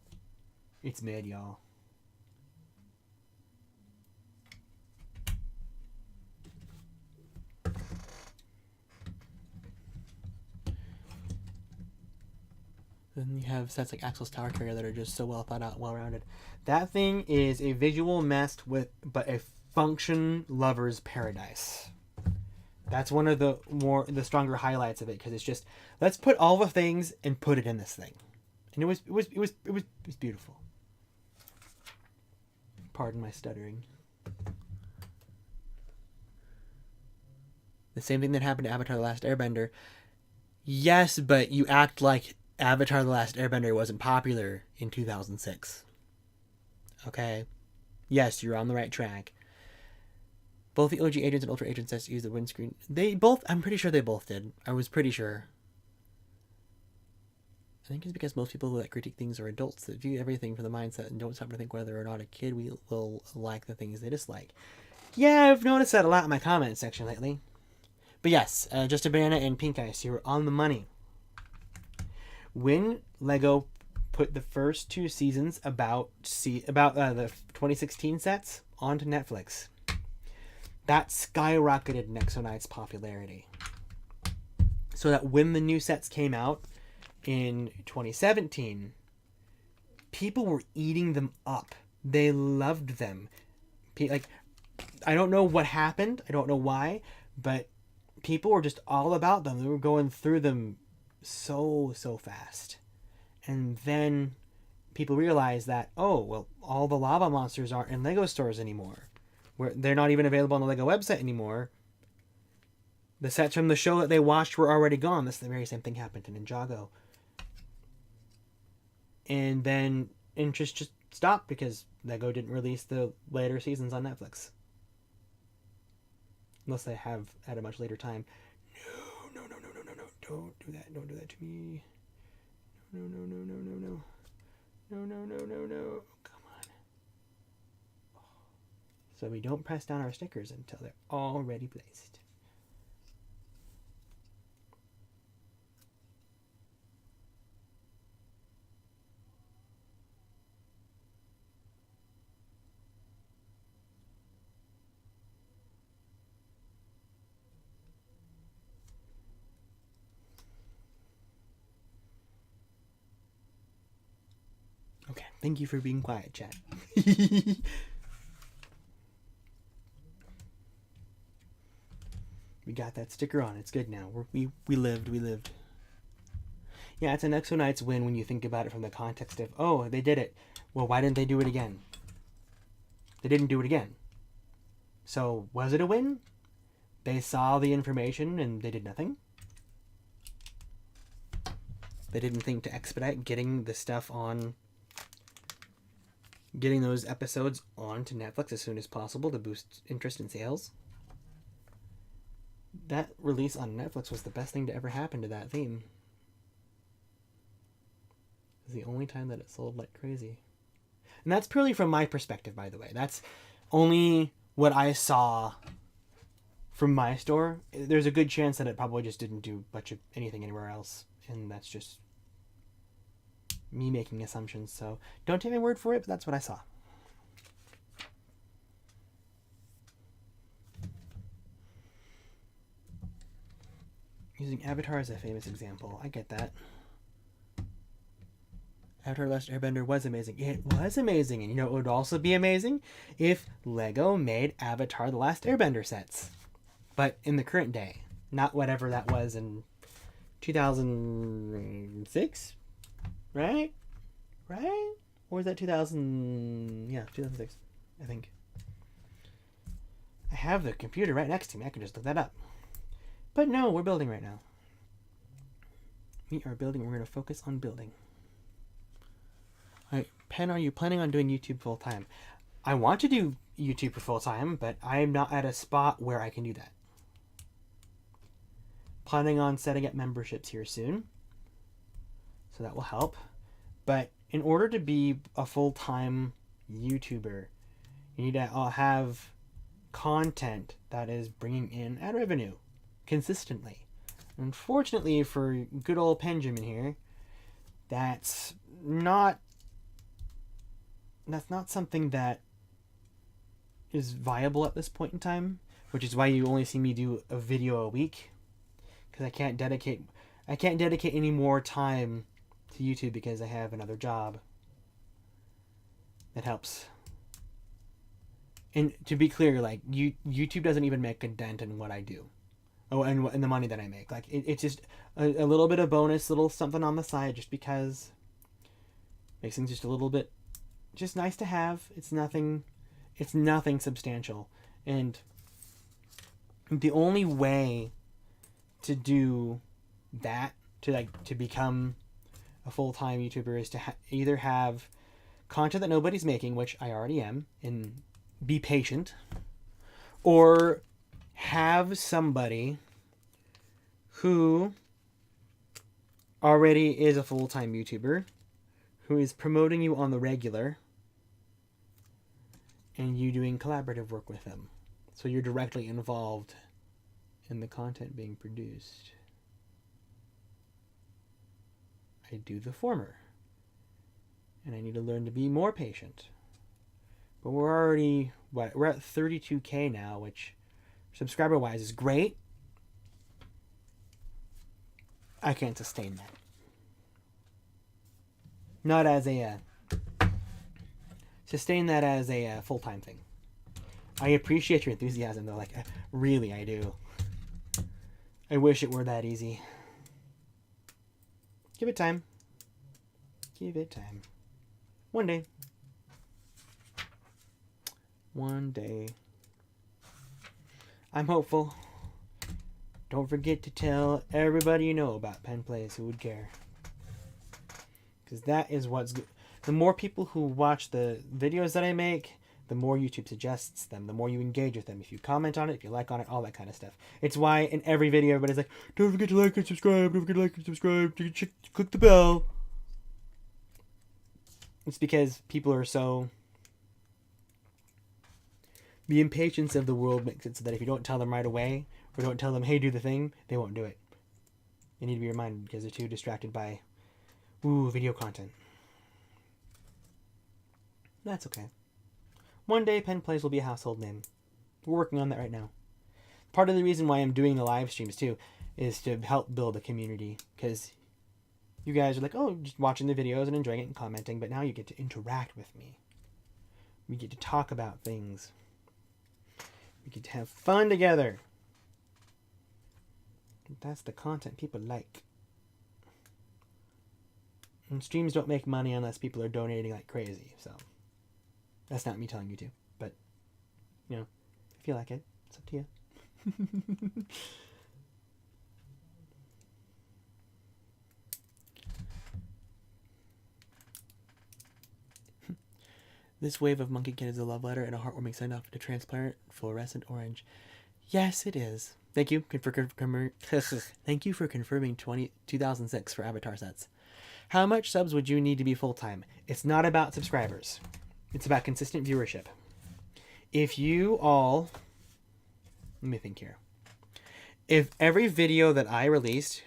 It's mid, y'all. Then you have sets like Axel's Tower Carrier that are just so well thought out, well rounded. That thing is a visual mess but a function lover's paradise. That's one of the stronger highlights of it, because it's just, let's put all the things and put it in this thing, and it was beautiful. Pardon my stuttering. The same thing that happened to Avatar: The Last Airbender. Yes, but you act like Avatar: The Last Airbender wasn't popular in 2006. Okay? Yes, you're on the right track. Both the OG agents and Ultra agent sets use the windscreen. I'm pretty sure they both did. I was pretty sure. I think it's because most people that critique things are adults that view everything from the mindset and don't stop to think whether or not a kid will like the things they dislike. Yeah, I've noticed that a lot in my comment section lately. But yes, Just a Banana and Pink Ice, you were on the money. When Lego put the first 2 seasons about the 2016 sets onto Netflix, that skyrocketed Nexonite's popularity. So that when the new sets came out in 2017, people were eating them up. They loved them. Like, I don't know what happened. I don't know why, but people were just all about them. They were going through them so fast. And then people realized that, oh, well, all the lava monsters aren't in Lego stores anymore. They're not even available on the Lego website anymore. The sets from the show that they watched were already gone. That's the very same thing happened to Ninjago. And then interest just stopped because Lego didn't release the later seasons on Netflix. Unless they have at a much later time. No. Don't do that. Don't do that to me. No. No. Come on. So we don't press down our stickers until they're already placed. Okay, thank you for being quiet, chat. We got that sticker on. It's good now. We lived. Yeah, it's an Nexonites win when you think about it from the context of, oh, they did it. Well, why didn't they do it again? They didn't do it again. So, was it a win? They saw the information and they did nothing? They didn't think to expedite getting the stuff on, getting those episodes onto Netflix as soon as possible to boost interest in sales? That release on Netflix was the best thing to ever happen to that theme. It was the only time that it sold like crazy. And that's purely from my perspective, by the way. That's only what I saw from my store. There's a good chance that it probably just didn't do much of anything anywhere else. And that's just me making assumptions. So don't take my word for it, but that's what I saw. Using Avatar as a famous example. I get that. Avatar: The Last Airbender was amazing. It was amazing. And you know it would also be amazing? If Lego made Avatar: The Last Airbender sets. But in the current day. Not whatever that was in 2006? Right? Or was that 2000? Yeah, 2006, I think. I have the computer right next to me. I can just look that up. But no, we're building right now. We are building. We're going to focus on building. All right, Pen, are you planning on doing YouTube full time? I want to do YouTube for full time, but I'm not at a spot where I can do that. Planning on setting up memberships here soon, so that will help. But in order to be a full-time YouTuber, You need to have content that is bringing in ad revenue consistently. Unfortunately for good old Benjamin here, that's not something that is viable at this point in time, which is why you only see me do a video a week, because I can't dedicate any more time to YouTube because I have another job that helps. And to be clear, like, YouTube doesn't even make a dent in what I do. Oh, and the money that I make. Like, it's just a little bit of bonus, little something on the side, just because makes things just a little bit just nice to have. It's nothing substantial. And the only way to do that, to become a full-time YouTuber, is to either have content that nobody's making, which I already am, and be patient, or have somebody who already is a full-time YouTuber who is promoting you on the regular and you doing collaborative work with them. So you're directly involved in the content being produced. I do the former. And I need to learn to be more patient. But we're at 32K now, which subscriber-wise is great. I can't sustain that. Not as a sustain that as a full-time thing. I appreciate your enthusiasm though, like, really I do. I wish it were that easy. Give it time. Give it time. One day. One day. I'm hopeful. Don't forget to tell everybody you know about PenPlays who would care. Because that is what's good. The more people who watch the videos that I make, the more YouTube suggests them, the more you engage with them. If you comment on it, if you like on it, all that kind of stuff. It's why in every video everybody's like, don't forget to like and subscribe, don't forget to like and subscribe, click the bell. It's because people are so... The impatience of the world makes it so that if you don't tell them right away, or don't tell them, hey, do the thing, they won't do it. They need to be reminded because they're too distracted by, video content. That's okay. One day, PenPlays will be a household name. We're working on that right now. Part of the reason why I'm doing the live streams, too, is to help build a community. Because you guys are like, oh, just watching the videos and enjoying it and commenting, but now you get to interact with me. We get to talk about things. We get to have fun together. That's the content people like. And streams don't make money unless people are donating like crazy, so... That's not me telling you to, but, if you like it, it's up to you. This wave of Monkey Kid is a love letter and a heartwarming send-off to transparent fluorescent orange. Yes, it is. Thank you for confirming 2006 for Avatar sets. How much subs would you need to be full-time? It's not about subscribers. It's about consistent viewership. If you all... Let me think here. If every video that I released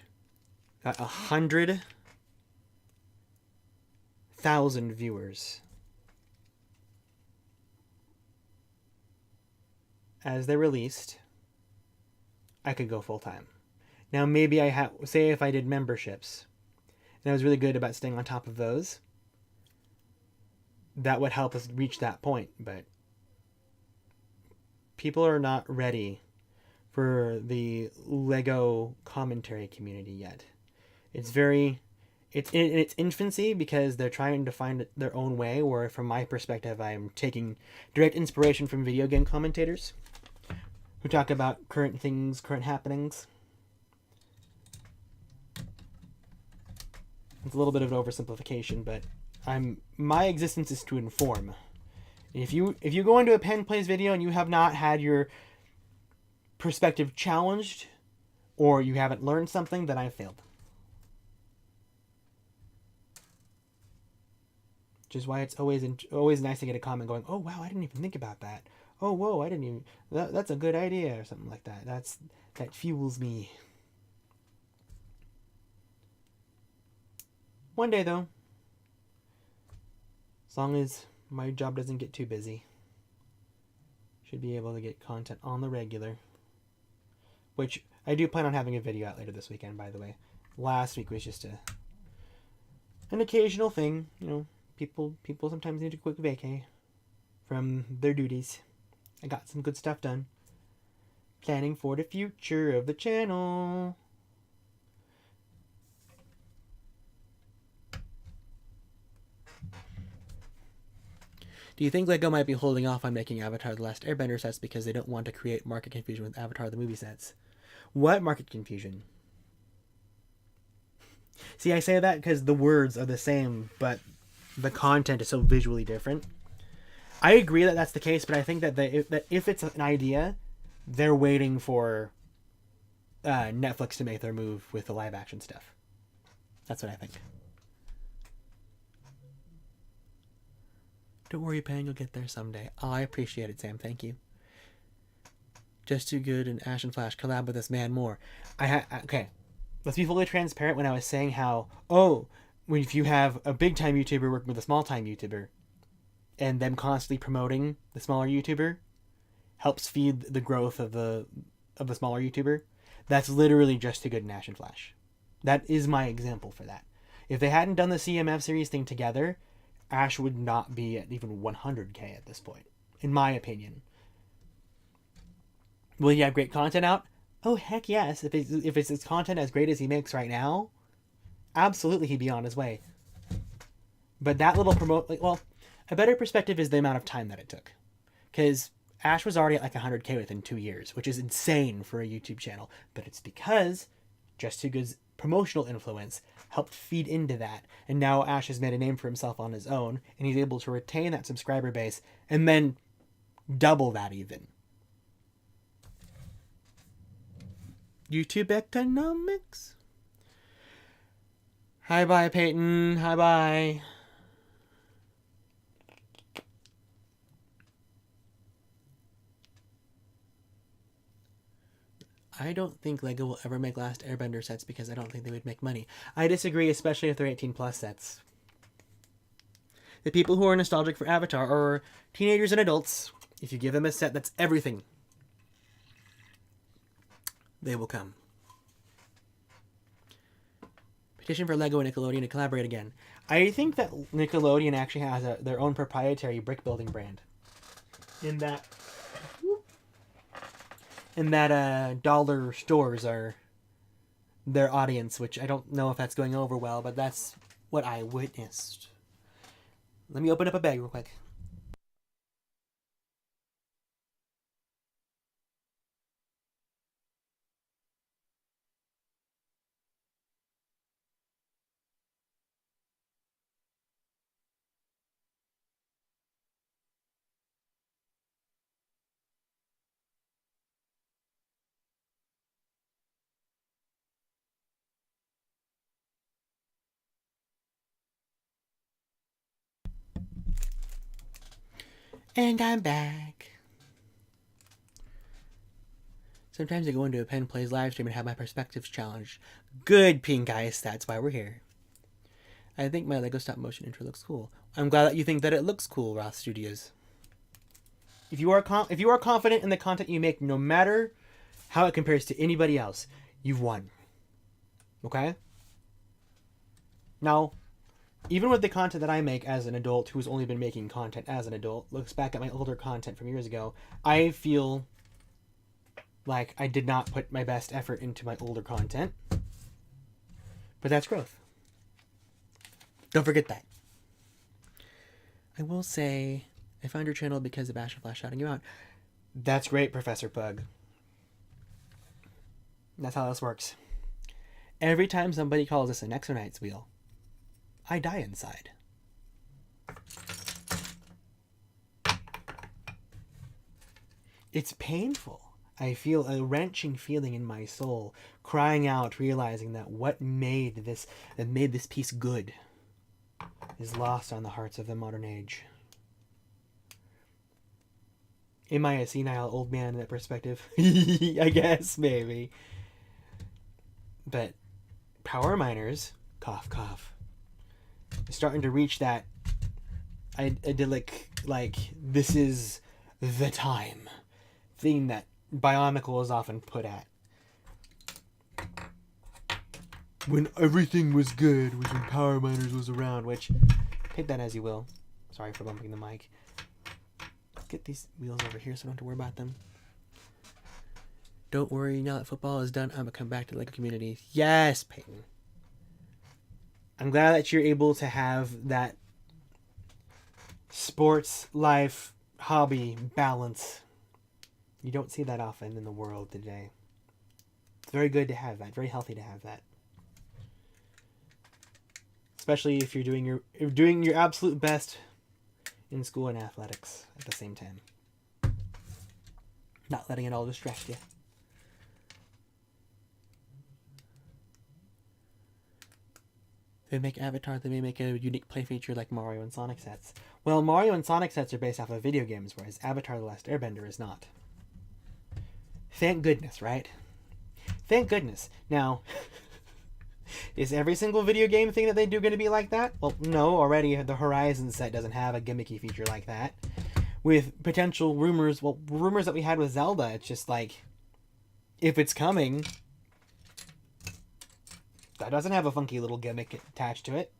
got 100,000 viewers as they're released, I could go full-time. Now, maybe say if I did memberships, and I was really good about staying on top of those, that would help us reach that point, but people are not ready for the Lego commentary community yet. It's in its infancy because they're trying to find their own way, where from my perspective I'm taking direct inspiration from video game commentators who talk about current things, current happenings. It's a little bit of an oversimplification, but my existence is to inform. If you go into a PenPlays video and you have not had your perspective challenged, or you haven't learned something, then I've failed. which is why it's always nice to get a comment going, "Oh wow, I didn't even think about that. Oh whoa, I didn't even. That's a good idea," or something like that. That fuels me. One day though, as long as my job doesn't get too busy, should be able to get content on the regular. Which I do plan on having a video out later this weekend, by the way. Last week was just an occasional thing, you know. People sometimes need a quick vacay from their duties. I got some good stuff done. Planning for the future of the channel. Do you think LEGO might be holding off on making Avatar The Last Airbender sets because they don't want to create market confusion with Avatar the movie sets? What market confusion? See, I say that because the words are the same, but the content is so visually different. I agree that that's the case, but I think that if it's an idea, they're waiting for Netflix to make their move with the live action stuff. That's what I think. Don't worry, Pang, you'll get there someday. Oh, I appreciate it, Sam. Thank you. Just Too Good and Ash and Flash collab with this man more. Okay. Let's be fully transparent when I was saying how, if you have a big time YouTuber working with a small time YouTuber and them constantly promoting the smaller YouTuber helps feed the growth of the smaller YouTuber, that's literally Just Too Good and Ash and Flash. That is my example for that. If they hadn't done the CMF series thing together, Ash would not be at even 100k at this point, in my opinion. Will he have great content out? Oh, heck yes. If it's his content as great as he makes right now, absolutely he'd be on his way. But that little a better perspective is the amount of time that it took. Because Ash was already at like 100k within 2 years, which is insane for a YouTube channel. But it's because Just Too Good's promotional influence helped feed into that. And now Ash has made a name for himself on his own, and he's able to retain that subscriber base and then double that even. YouTube economics. Hi, bye, Peyton. Hi, bye. I don't think LEGO will ever make Last Airbender sets because I don't think they would make money. I disagree, especially if they're 18 plus sets. The people who are nostalgic for Avatar are teenagers and adults. If you give them a set that's everything, they will come. Petition for LEGO and Nickelodeon to collaborate again. I think that Nickelodeon actually has their own proprietary brick building brand. In that dollar stores are their audience, which I don't know if that's going over well, but that's what I witnessed. Let me open up a bag real quick. And I'm back. Sometimes I go into a PenPlays live stream and have my perspectives challenged. Good, Pink Ice. That's why we're here. I think my LEGO stop motion intro looks cool. I'm glad that you think that it looks cool, Roth Studios. If you are confident in the content you make, no matter how it compares to anybody else, you've won. Okay? Now, even with the content that I make as an adult who's only been making content as an adult, looks back at my older content from years ago, I feel like I did not put my best effort into my older content. But that's growth. Don't forget that. I will say, I found your channel because of Ash and Flash shouting you out. That's great, Professor Pug. That's how this works. Every time somebody calls us a Nexonite's wheel, I die inside. It's painful. I feel a wrenching feeling in my soul, crying out, realizing that what made this piece good is lost on the hearts of the modern age. Am I a senile old man in that perspective? I guess, maybe. But power miners, cough, cough, starting to reach that idyllic, like, this is the time theme that Bionicle is often put at. When everything was good was when power miners was around, which, take that as you will. Sorry for bumping the mic. Let's get these wheels over here so I don't have to worry about them. Don't worry, now that football is done, I'm going to come back to the LEGO community. Yes, Peyton. I'm glad that you're able to have that sports, life, hobby balance. You don't see that often in the world today. It's very good to have that. Very healthy to have that. Especially if you're doing your absolute best in school and athletics at the same time. Not letting it all distract you. They make Avatar, they may make a unique play feature like Mario and Sonic sets. Well, Mario and Sonic sets are based off of video games, whereas Avatar The Last Airbender is not. Thank goodness, right? Thank goodness. Now, is every single video game thing that they do going to be like that? Well, no, already the Horizon set doesn't have a gimmicky feature like that. With potential rumors that we had with Zelda, it's just like, if it's coming, that doesn't have a funky little gimmick attached to it.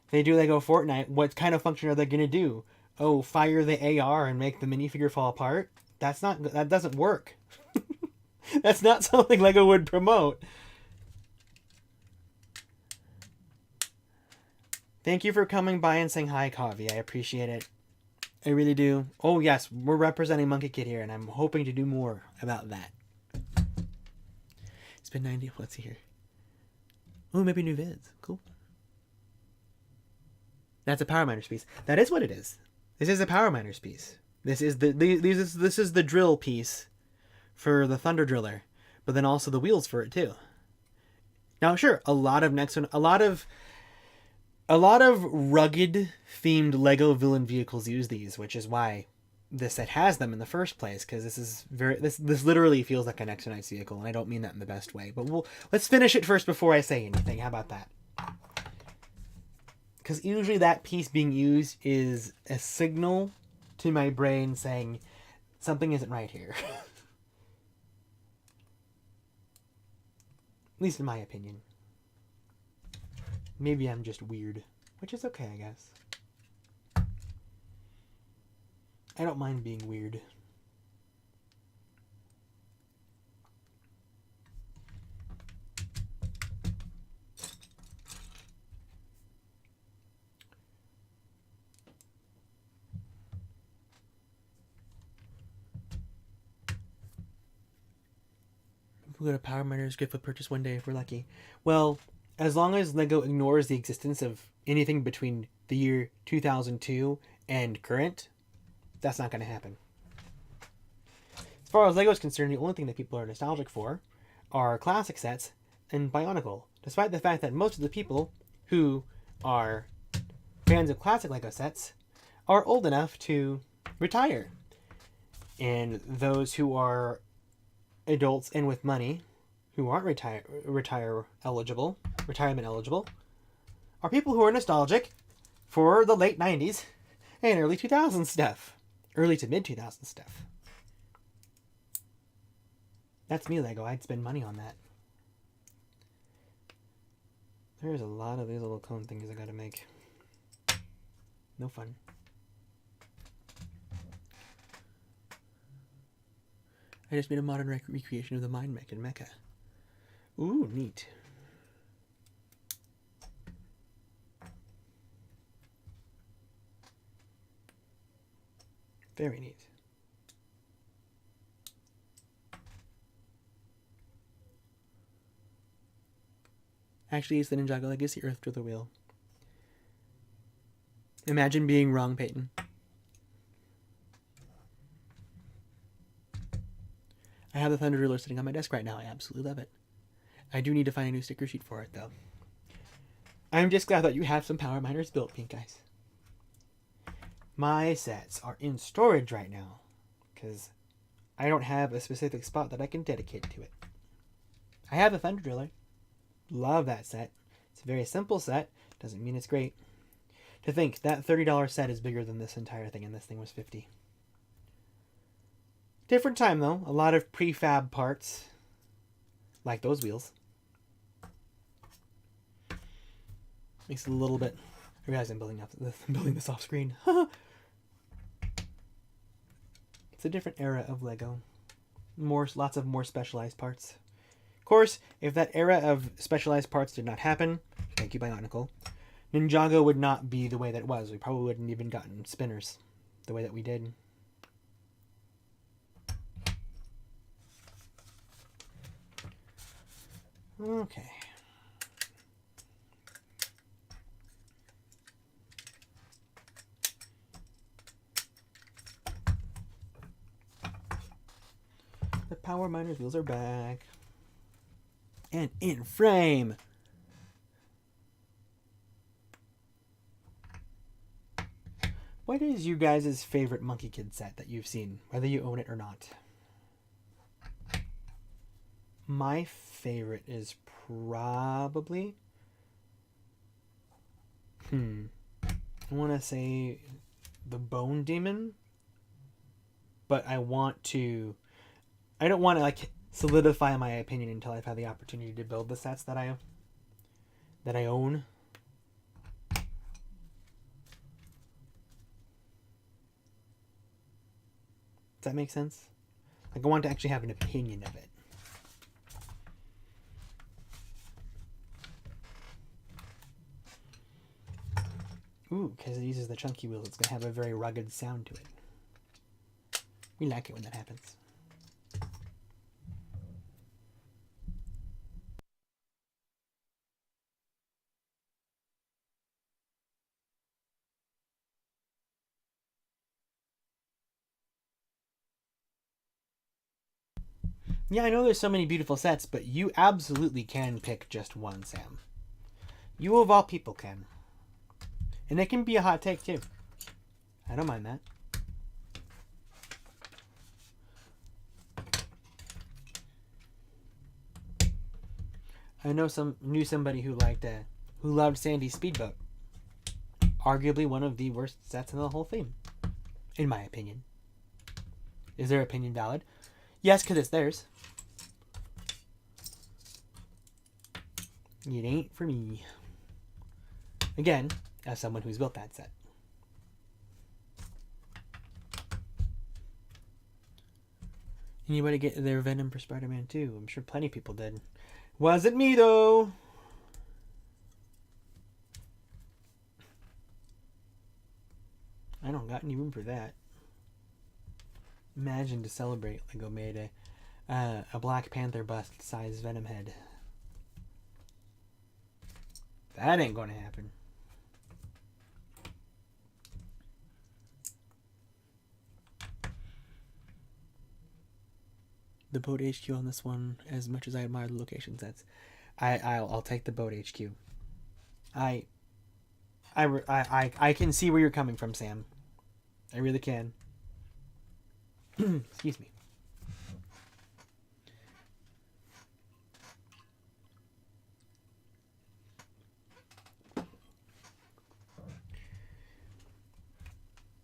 If they do Lego Fortnite, what kind of function are they going to do? Oh, fire the AR and make the minifigure fall apart? That doesn't work. That's not something Lego would promote. Thank you for coming by and saying hi, Kavi. I appreciate it. I really do. Oh, yes, we're representing Monkey Kid here, and I'm hoping to do more about that. It's been 90. Let's see here. Oh, maybe new vids. Cool. That's a Power Miners piece. That is what it is. This is a Power Miners piece. This is the drill piece for the Thunder Driller, but then also the wheels for it too. Now, sure, a lot of rugged themed Lego villain vehicles use these, which is why this set has them in the first place, because this literally feels like a Next Gen vehicle, and I don't mean that in the best way. But let's finish it first before I say anything. How about that? Because usually that piece being used is a signal to my brain saying something isn't right here. At least in my opinion. Maybe I'm just weird, which is okay, I guess. I don't mind being weird. We'll go to Power Miners, good for purchase one day if we're lucky. Well, as long as Lego ignores the existence of anything between the year 2002 and current, that's not going to happen. As far as Lego is concerned, the only thing that people are nostalgic for are classic sets and Bionicle, despite the fact that most of the people who are fans of classic Lego sets are old enough to retire. And those who are adults and with money who aren't retirement eligible are people who are nostalgic for the late 90s and early 2000s stuff. Early to mid 2000s stuff. That's me, Lego. I'd spend money on that. There's a lot of these little cone things I gotta make. No fun. I just made a modern recreation of the Mind Mech in Mecha. Ooh, neat. Very neat. Actually, it's the Ninjago Legacy Earth to the Wheel. Imagine being wrong, Peyton. I have the Thunder Driller sitting on my desk right now. I absolutely love it. I do need to find a new sticker sheet for it, though. I'm just glad that you have some power miners built, Pink Eyes. My sets are in storage right now because I don't have a specific spot that I can dedicate to it. I have a Thunder Driller. Love that set. It's a very simple set. Doesn't mean it's great. To think that $30 set is bigger than this entire thing, and this thing was $50. Different time though. A lot of prefab parts, like those wheels. Makes it a little bit. I realize I'm building this off screen. It's a different era of Lego. Lots of more specialized parts. Of course, if that era of specialized parts did not happen, thank you Bionicle, Ninjago would not be the way that it was. We probably wouldn't even gotten spinners the way that we did. Okay. The Power Miners wheels are back. And in frame. What is you guys' favorite Monkey Kid set that you've seen, whether you own it or not? My favorite is probably... I want to say the Bone Demon. But I don't want to like solidify my opinion until I've had the opportunity to build the sets that I own. Does that make sense? Like I want to actually have an opinion of it. Ooh, because it uses the chunky wheels, it's going to have a very rugged sound to it. We like it when that happens. Yeah, I know there's so many beautiful sets, but you absolutely can pick just one, Sam. You of all people can. And it can be a hot take, too. I don't mind that. I knew somebody who loved Sandy's Speedboat. Arguably one of the worst sets in the whole theme. In my opinion. Is their opinion valid? Yes, because it's theirs. It ain't for me. Again, as someone who's built that set. Anybody get their Venom for Spider-Man 2? I'm sure plenty of people did. Wasn't me, though! I don't got any room for that. Imagine to celebrate, Lego made a Black Panther bust size Venom head. That ain't gonna happen. The boat HQ on this one, as much as I admire the location sets, I'll take the boat HQ. I can see where you're coming from, Sam. I really can. Excuse me.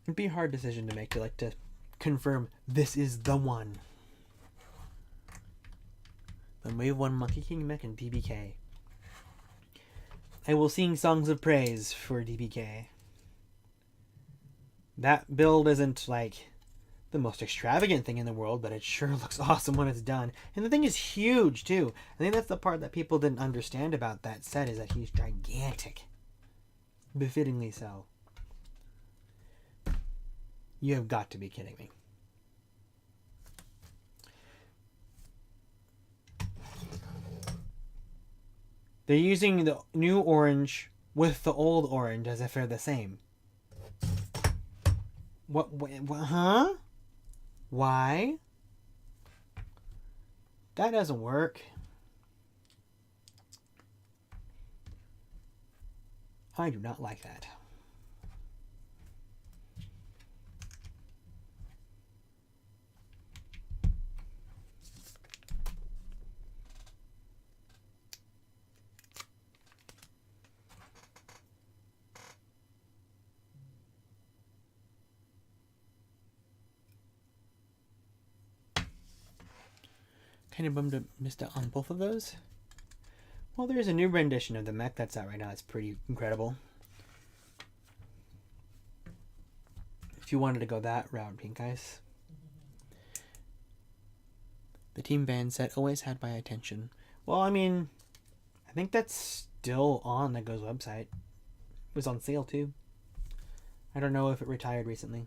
It'd be a hard decision to make to confirm this is the one. Then Wave 1 Monkey King Mech and DBK. I will sing songs of praise for DBK. That build isn't like the most extravagant thing in the world, but it sure looks awesome when it's done. And the thing is huge too. I think that's the part that people didn't understand about that set, is that he's gigantic. Befittingly so. You have got to be kidding me. They're using the new orange with the old orange as if they're the same. What huh? Why? That doesn't work. I do not like that. Kind of bummed I missed out on both of those. Well, there's a new rendition of the mech that's out right now. It's pretty incredible. If you wanted to go that route, Pink Ice. The team band set always had my attention. Well, I mean, I think that's still on the Go's website. It was on sale too. I don't know if it retired recently.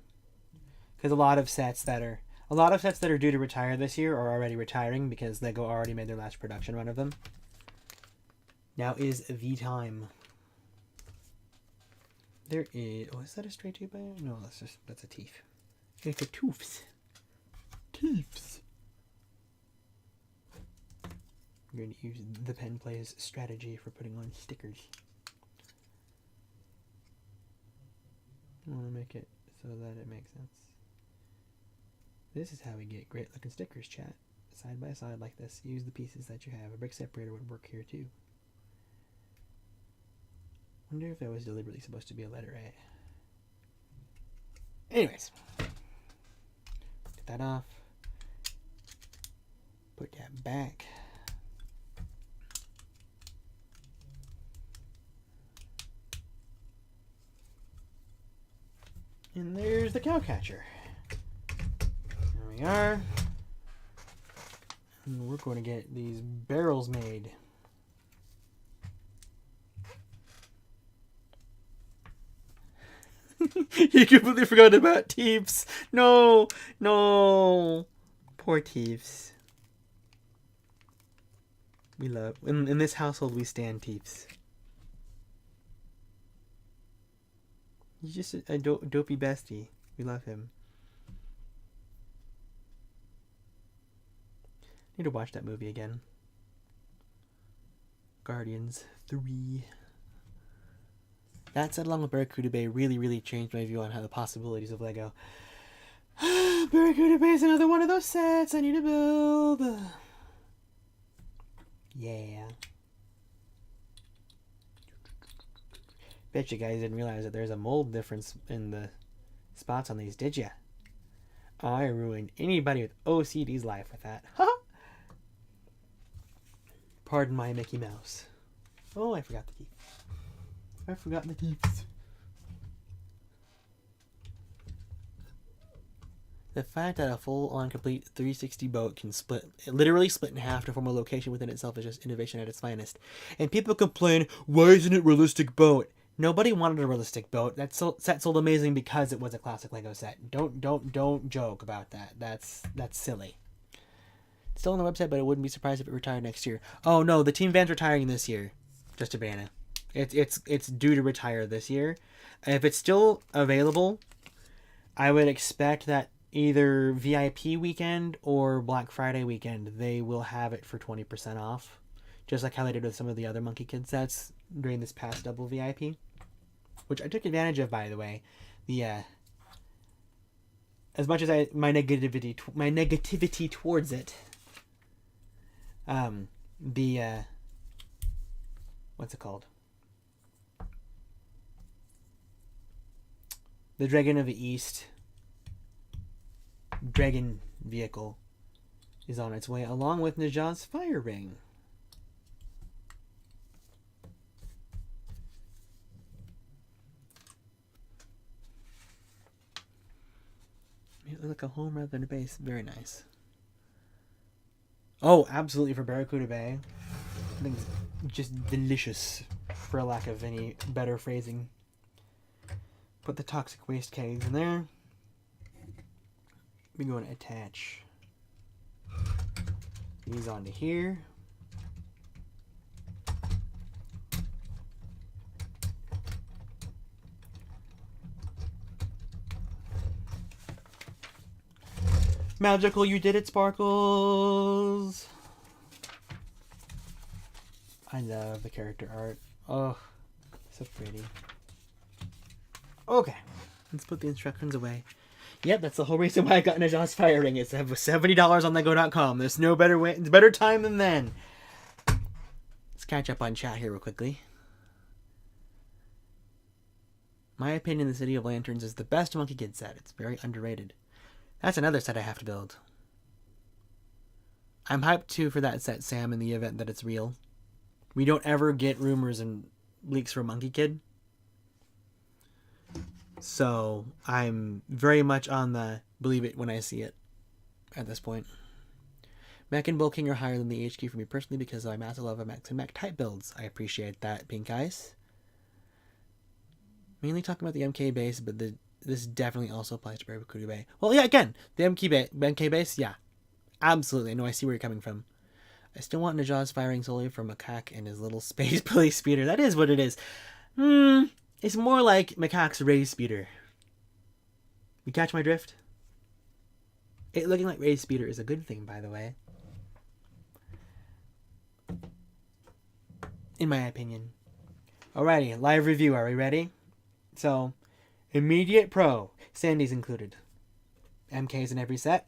Because a lot of sets that are due to retire this year are already retiring because Lego already made their last production run of them. Now is the time. There is... Oh, is that a stray tooth? No, that's a teeth. It's a toofs. Teeths. I'm going to use the PenPlays strategy for putting on stickers. I want to make it so that it makes sense. This is how we get great looking stickers, chat. Side by side like this. Use the pieces that you have. A brick separator would work here too. Wonder if that was deliberately supposed to be a letter A. Anyways. Get that off. Put that back. And there's the cow catcher. There we are. And we're going to get these barrels made. You completely forgot about Teeps. No, no. Poor Teeps. We love... In this household, we stand Teeps. He's just a dopey bestie. We love him. Need to watch that movie again. Guardians 3. That said, along with Barracuda Bay, really changed my view on how the possibilities of Lego. Barracuda Bay is another one of those sets I need to build. Yeah. Bet you guys didn't realize that there's a mold difference in the spots on these, did ya? I ruined anybody with OCD's life with that. Pardon my Mickey Mouse. Oh, I forgot the teeth. I've forgotten the teeth. The fact that a full-on complete 360 boat can literally split in half to form a location within itself is just innovation at its finest. And people complain, why isn't it realistic boat? Nobody wanted a realistic boat. That set sold amazing because it was a classic Lego set. Don't joke about that. That's silly. It's still on the website, but I wouldn't be surprised if it retired next year. Oh no, the team van's retiring this year. Just a banana. It's due to retire this year. If it's still available, I would expect that either VIP weekend or Black Friday weekend they will have it for 20% off, just like how they did with some of the other Monkie Kid sets during this past double VIP, which I took advantage of, by the way. The as much as my negativity towards it, what's it called? The Dragon of the East dragon vehicle is on its way, along with Najat's fire ring. It looks like a home rather than a base. Very nice. Oh, absolutely for Barracuda Bay. I think it's just delicious, for a lack of any better phrasing. Put the toxic waste kegs in there. We're going to attach these onto here. Magical, you did it, Sparkles! I love the character art. Oh, So pretty. Okay. Let's put the instructions away. Yep, that's the whole reason why I got Najah's fire ring. It's $70 on lego.com. There's no better way, better time than then. Let's catch up on chat here real quickly. My opinion, the City of Lanterns is the best Monkey Kid set. It's very underrated. That's another set I have to build. I'm hyped too for that set, Sam, in the event that it's real. We don't ever get rumors and leaks from Monkey Kid. So I'm very much on the believe it when I see it at this point. Mech and Bull King are higher than the HQ for me personally because I massive love of mechs and mech type builds. I appreciate that, Pink Ice. Mainly talking about the MK base, but this definitely also applies to Rakuten Bay. Well, yeah, again, the MK base, yeah. Absolutely, I know I see where you're coming from. I still want Najah's firing solely from Macaque and his little space police speeder. That is what it is. It's more like Macaque's raised speeder. You catch my drift? It looking like raised speeder is a good thing, by the way. In my opinion. Alrighty, live review. Are we ready? So, immediate pro. Sandy's included. MK's in every set.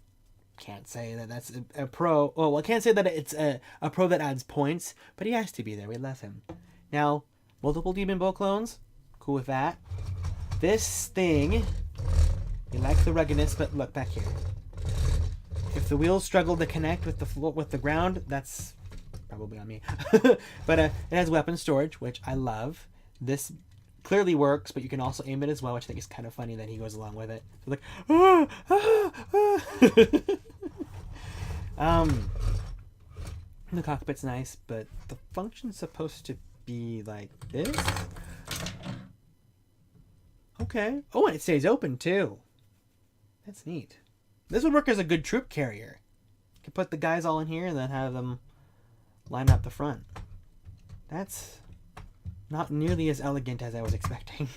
Can't say that that's a pro. Oh, well, I can't say that it's a pro that adds points, but he has to be there. We love him. Now, multiple Demon Bull clones. Cool with that. This thing, you like the ruggedness, but look back here. If the wheels struggle to connect with the floor, with the ground, that's probably on me. But it has weapon storage, which I love. This clearly works, but you can also aim it as well, which I think is kind of funny that he goes along with it. So like, the cockpit's nice, but the function's supposed to be like this. Okay. Oh, and it stays open too. That's neat. This would work as a good troop carrier. You could put the guys all in here and then have them line up the front. That's not nearly as elegant as I was expecting.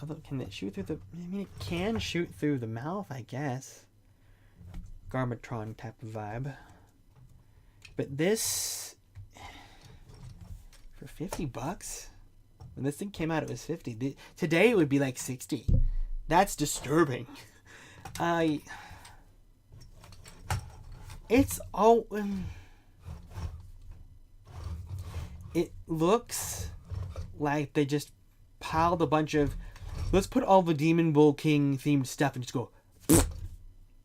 Although, can it shoot through the... I mean, it can shoot through the mouth, I guess. Garmatron type of vibe. But this... For $50? When this thing came out, it was 50. Today, it would be like 60. That's disturbing. It's all... It looks like they just piled a bunch of... Let's put all the Demon Bull King themed stuff and just go...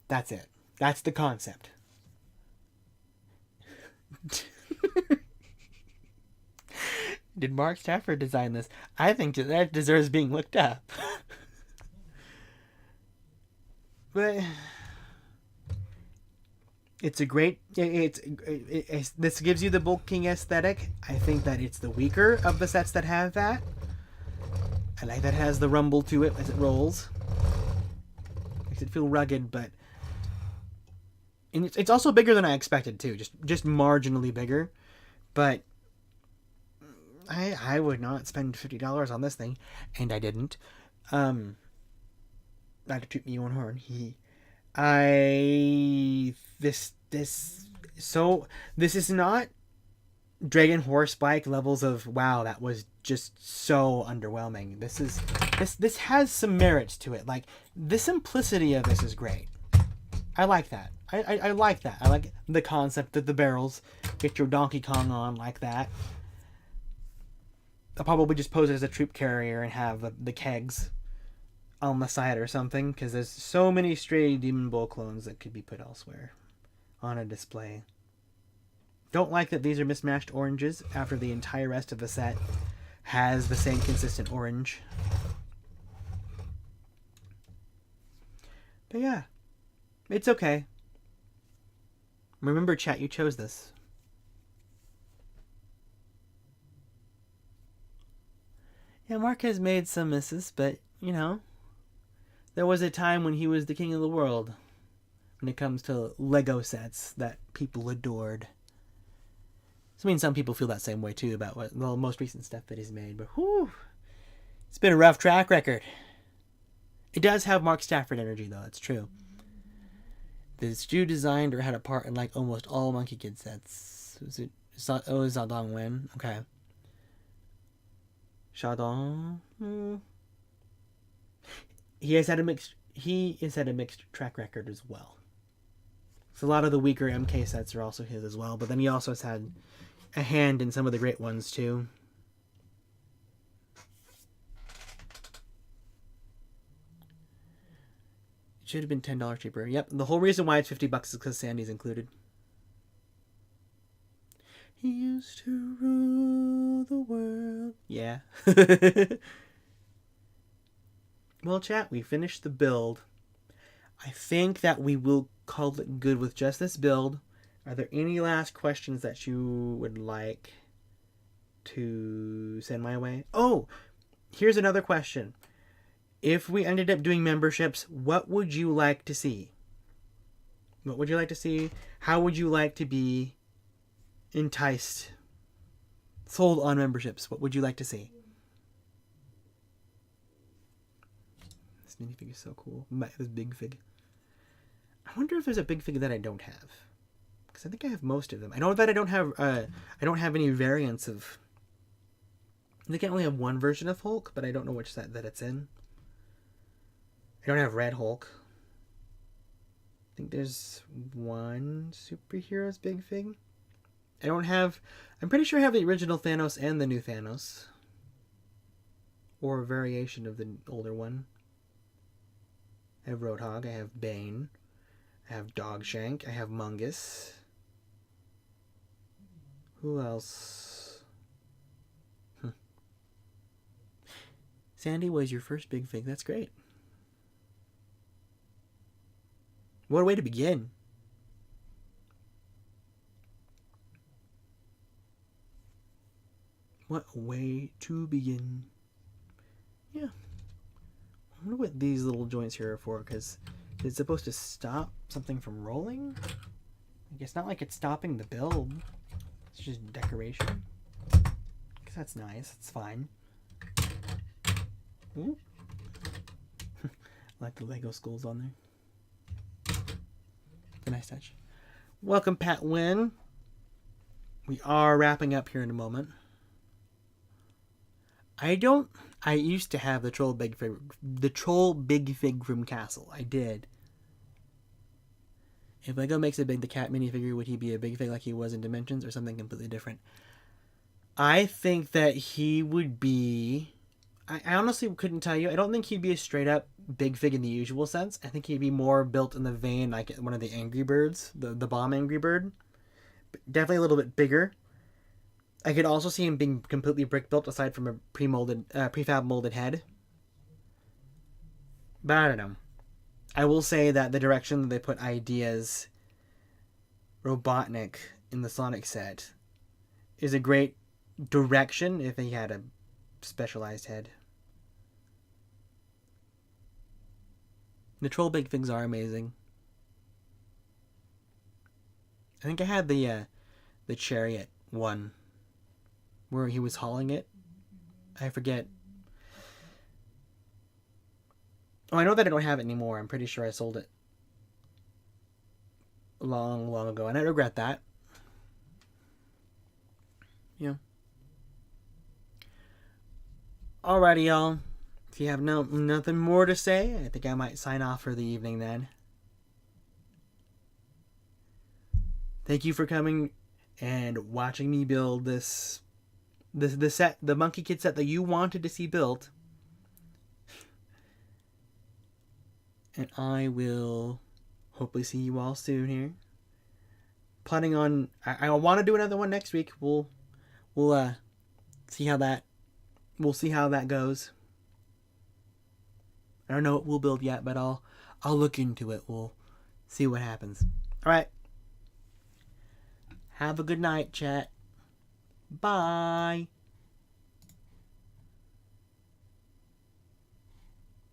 That's it. That's the concept. Did Mark Stafford design this? I think that deserves being looked up. But... It's a great... this gives you the Bull King aesthetic. I think that it's the weaker of the sets that have that. I like that it has the rumble to it as it rolls. Makes it feel rugged, but... And it's also bigger than I expected, too. Just marginally bigger. But... I would not spend $50 on this thing. And I didn't. Not to toot me own horn. This is not Dragon Horse Bike levels of wow, that was just so underwhelming. This has some merits to it. Like, the simplicity of this is great. I like that. I like that. I like the concept that the barrels get your Donkey Kong on like that. I'll probably just pose it as a troop carrier and have the kegs on the side or something, because there's so many stray Demon Bull clones that could be put elsewhere on a display. Don't like that these are mismatched oranges after the entire rest of the set has the same consistent orange. But yeah, it's okay. Remember, chat, you chose this. Yeah, Mark has made some misses, but, you know, there was a time when he was the king of the world when it comes to Lego sets that people adored. So, I mean, some people feel that same way, too, about the most recent stuff that he's made, but whew, it's been a rough track record. It does have Mark Stafford energy, though, it's true. The Stu designed or had a part in, like, almost all Monkey Kid sets. Was it Zhadong Wen? Okay. Chardon. He has had a mixed track record as well. So a lot of the weaker MK sets are also his as well, but then he also has had a hand in some of the great ones too. It should have been $10 cheaper. Yep, the whole reason why it's $50 is because Sandy's included. He used to rule the world. Yeah. Well, chat, we finished the build. I think that we will call it good with just this build. Are there any last questions that you would like to send my way? Oh, here's another question. If we ended up doing memberships, what would you like to see? What would you like to see? How would you like to be enticed? Sold on memberships. What would you like to see? This minifig is so cool. This big fig. I wonder if there's a big fig that I don't have. Because I think I have most of them. I know that I don't have any variants of... I think I only have one version of Hulk, but I don't know which set that it's in. I don't have Red Hulk. I think there's one superhero's big fig. I don't have... I'm pretty sure I have the original Thanos and the new Thanos. Or a variation of the older one. I have Roadhog. I have Bane. I have Dogshank. I have Mungus. Who else? Sandy was your first big fig. That's great. What a way to begin. What a way to begin. Yeah. I wonder what these little joints here are for, because it's supposed to stop something from rolling? I guess not like it's stopping the build. It's just decoration. Because that's nice. It's fine. Ooh. I like the Lego skulls on there. It's a nice touch. Welcome, Pat Wynn. We are wrapping up here in a moment. I used to have the troll big fig from Castle. I did. If Lego makes a the cat minifigure, would he be a big fig like he was in Dimensions, or something completely different? I think that he would be... I honestly couldn't tell you. I don't think he'd be a straight up big fig in the usual sense. I think he'd be more built in the vein like one of the Angry Birds, the bomb Angry Bird. Definitely a little bit bigger. I could also see him being completely brick built aside from a prefab molded head. But I don't know. I will say that the direction that they put Ideas Robotnik in the Sonic set is a great direction if he had a specialized head. The troll big figs are amazing. I think I had the chariot one where he was hauling it. I forget. Oh, I know that I don't have it anymore. I'm pretty sure I sold it long, long ago, and I regret that. Yeah. Alrighty, y'all. If you have nothing more to say, I think I might sign off for the evening then. Thank you for coming and watching me build this set, the Monkey Kid set that you wanted to see built. And I will hopefully see you all soon here. Planning on... I want to do another one next week. We'll see how that... We'll see how that goes. I don't know what we'll build yet, but I'll look into it. We'll see what happens. Alright. Have a good night, chat. Bye.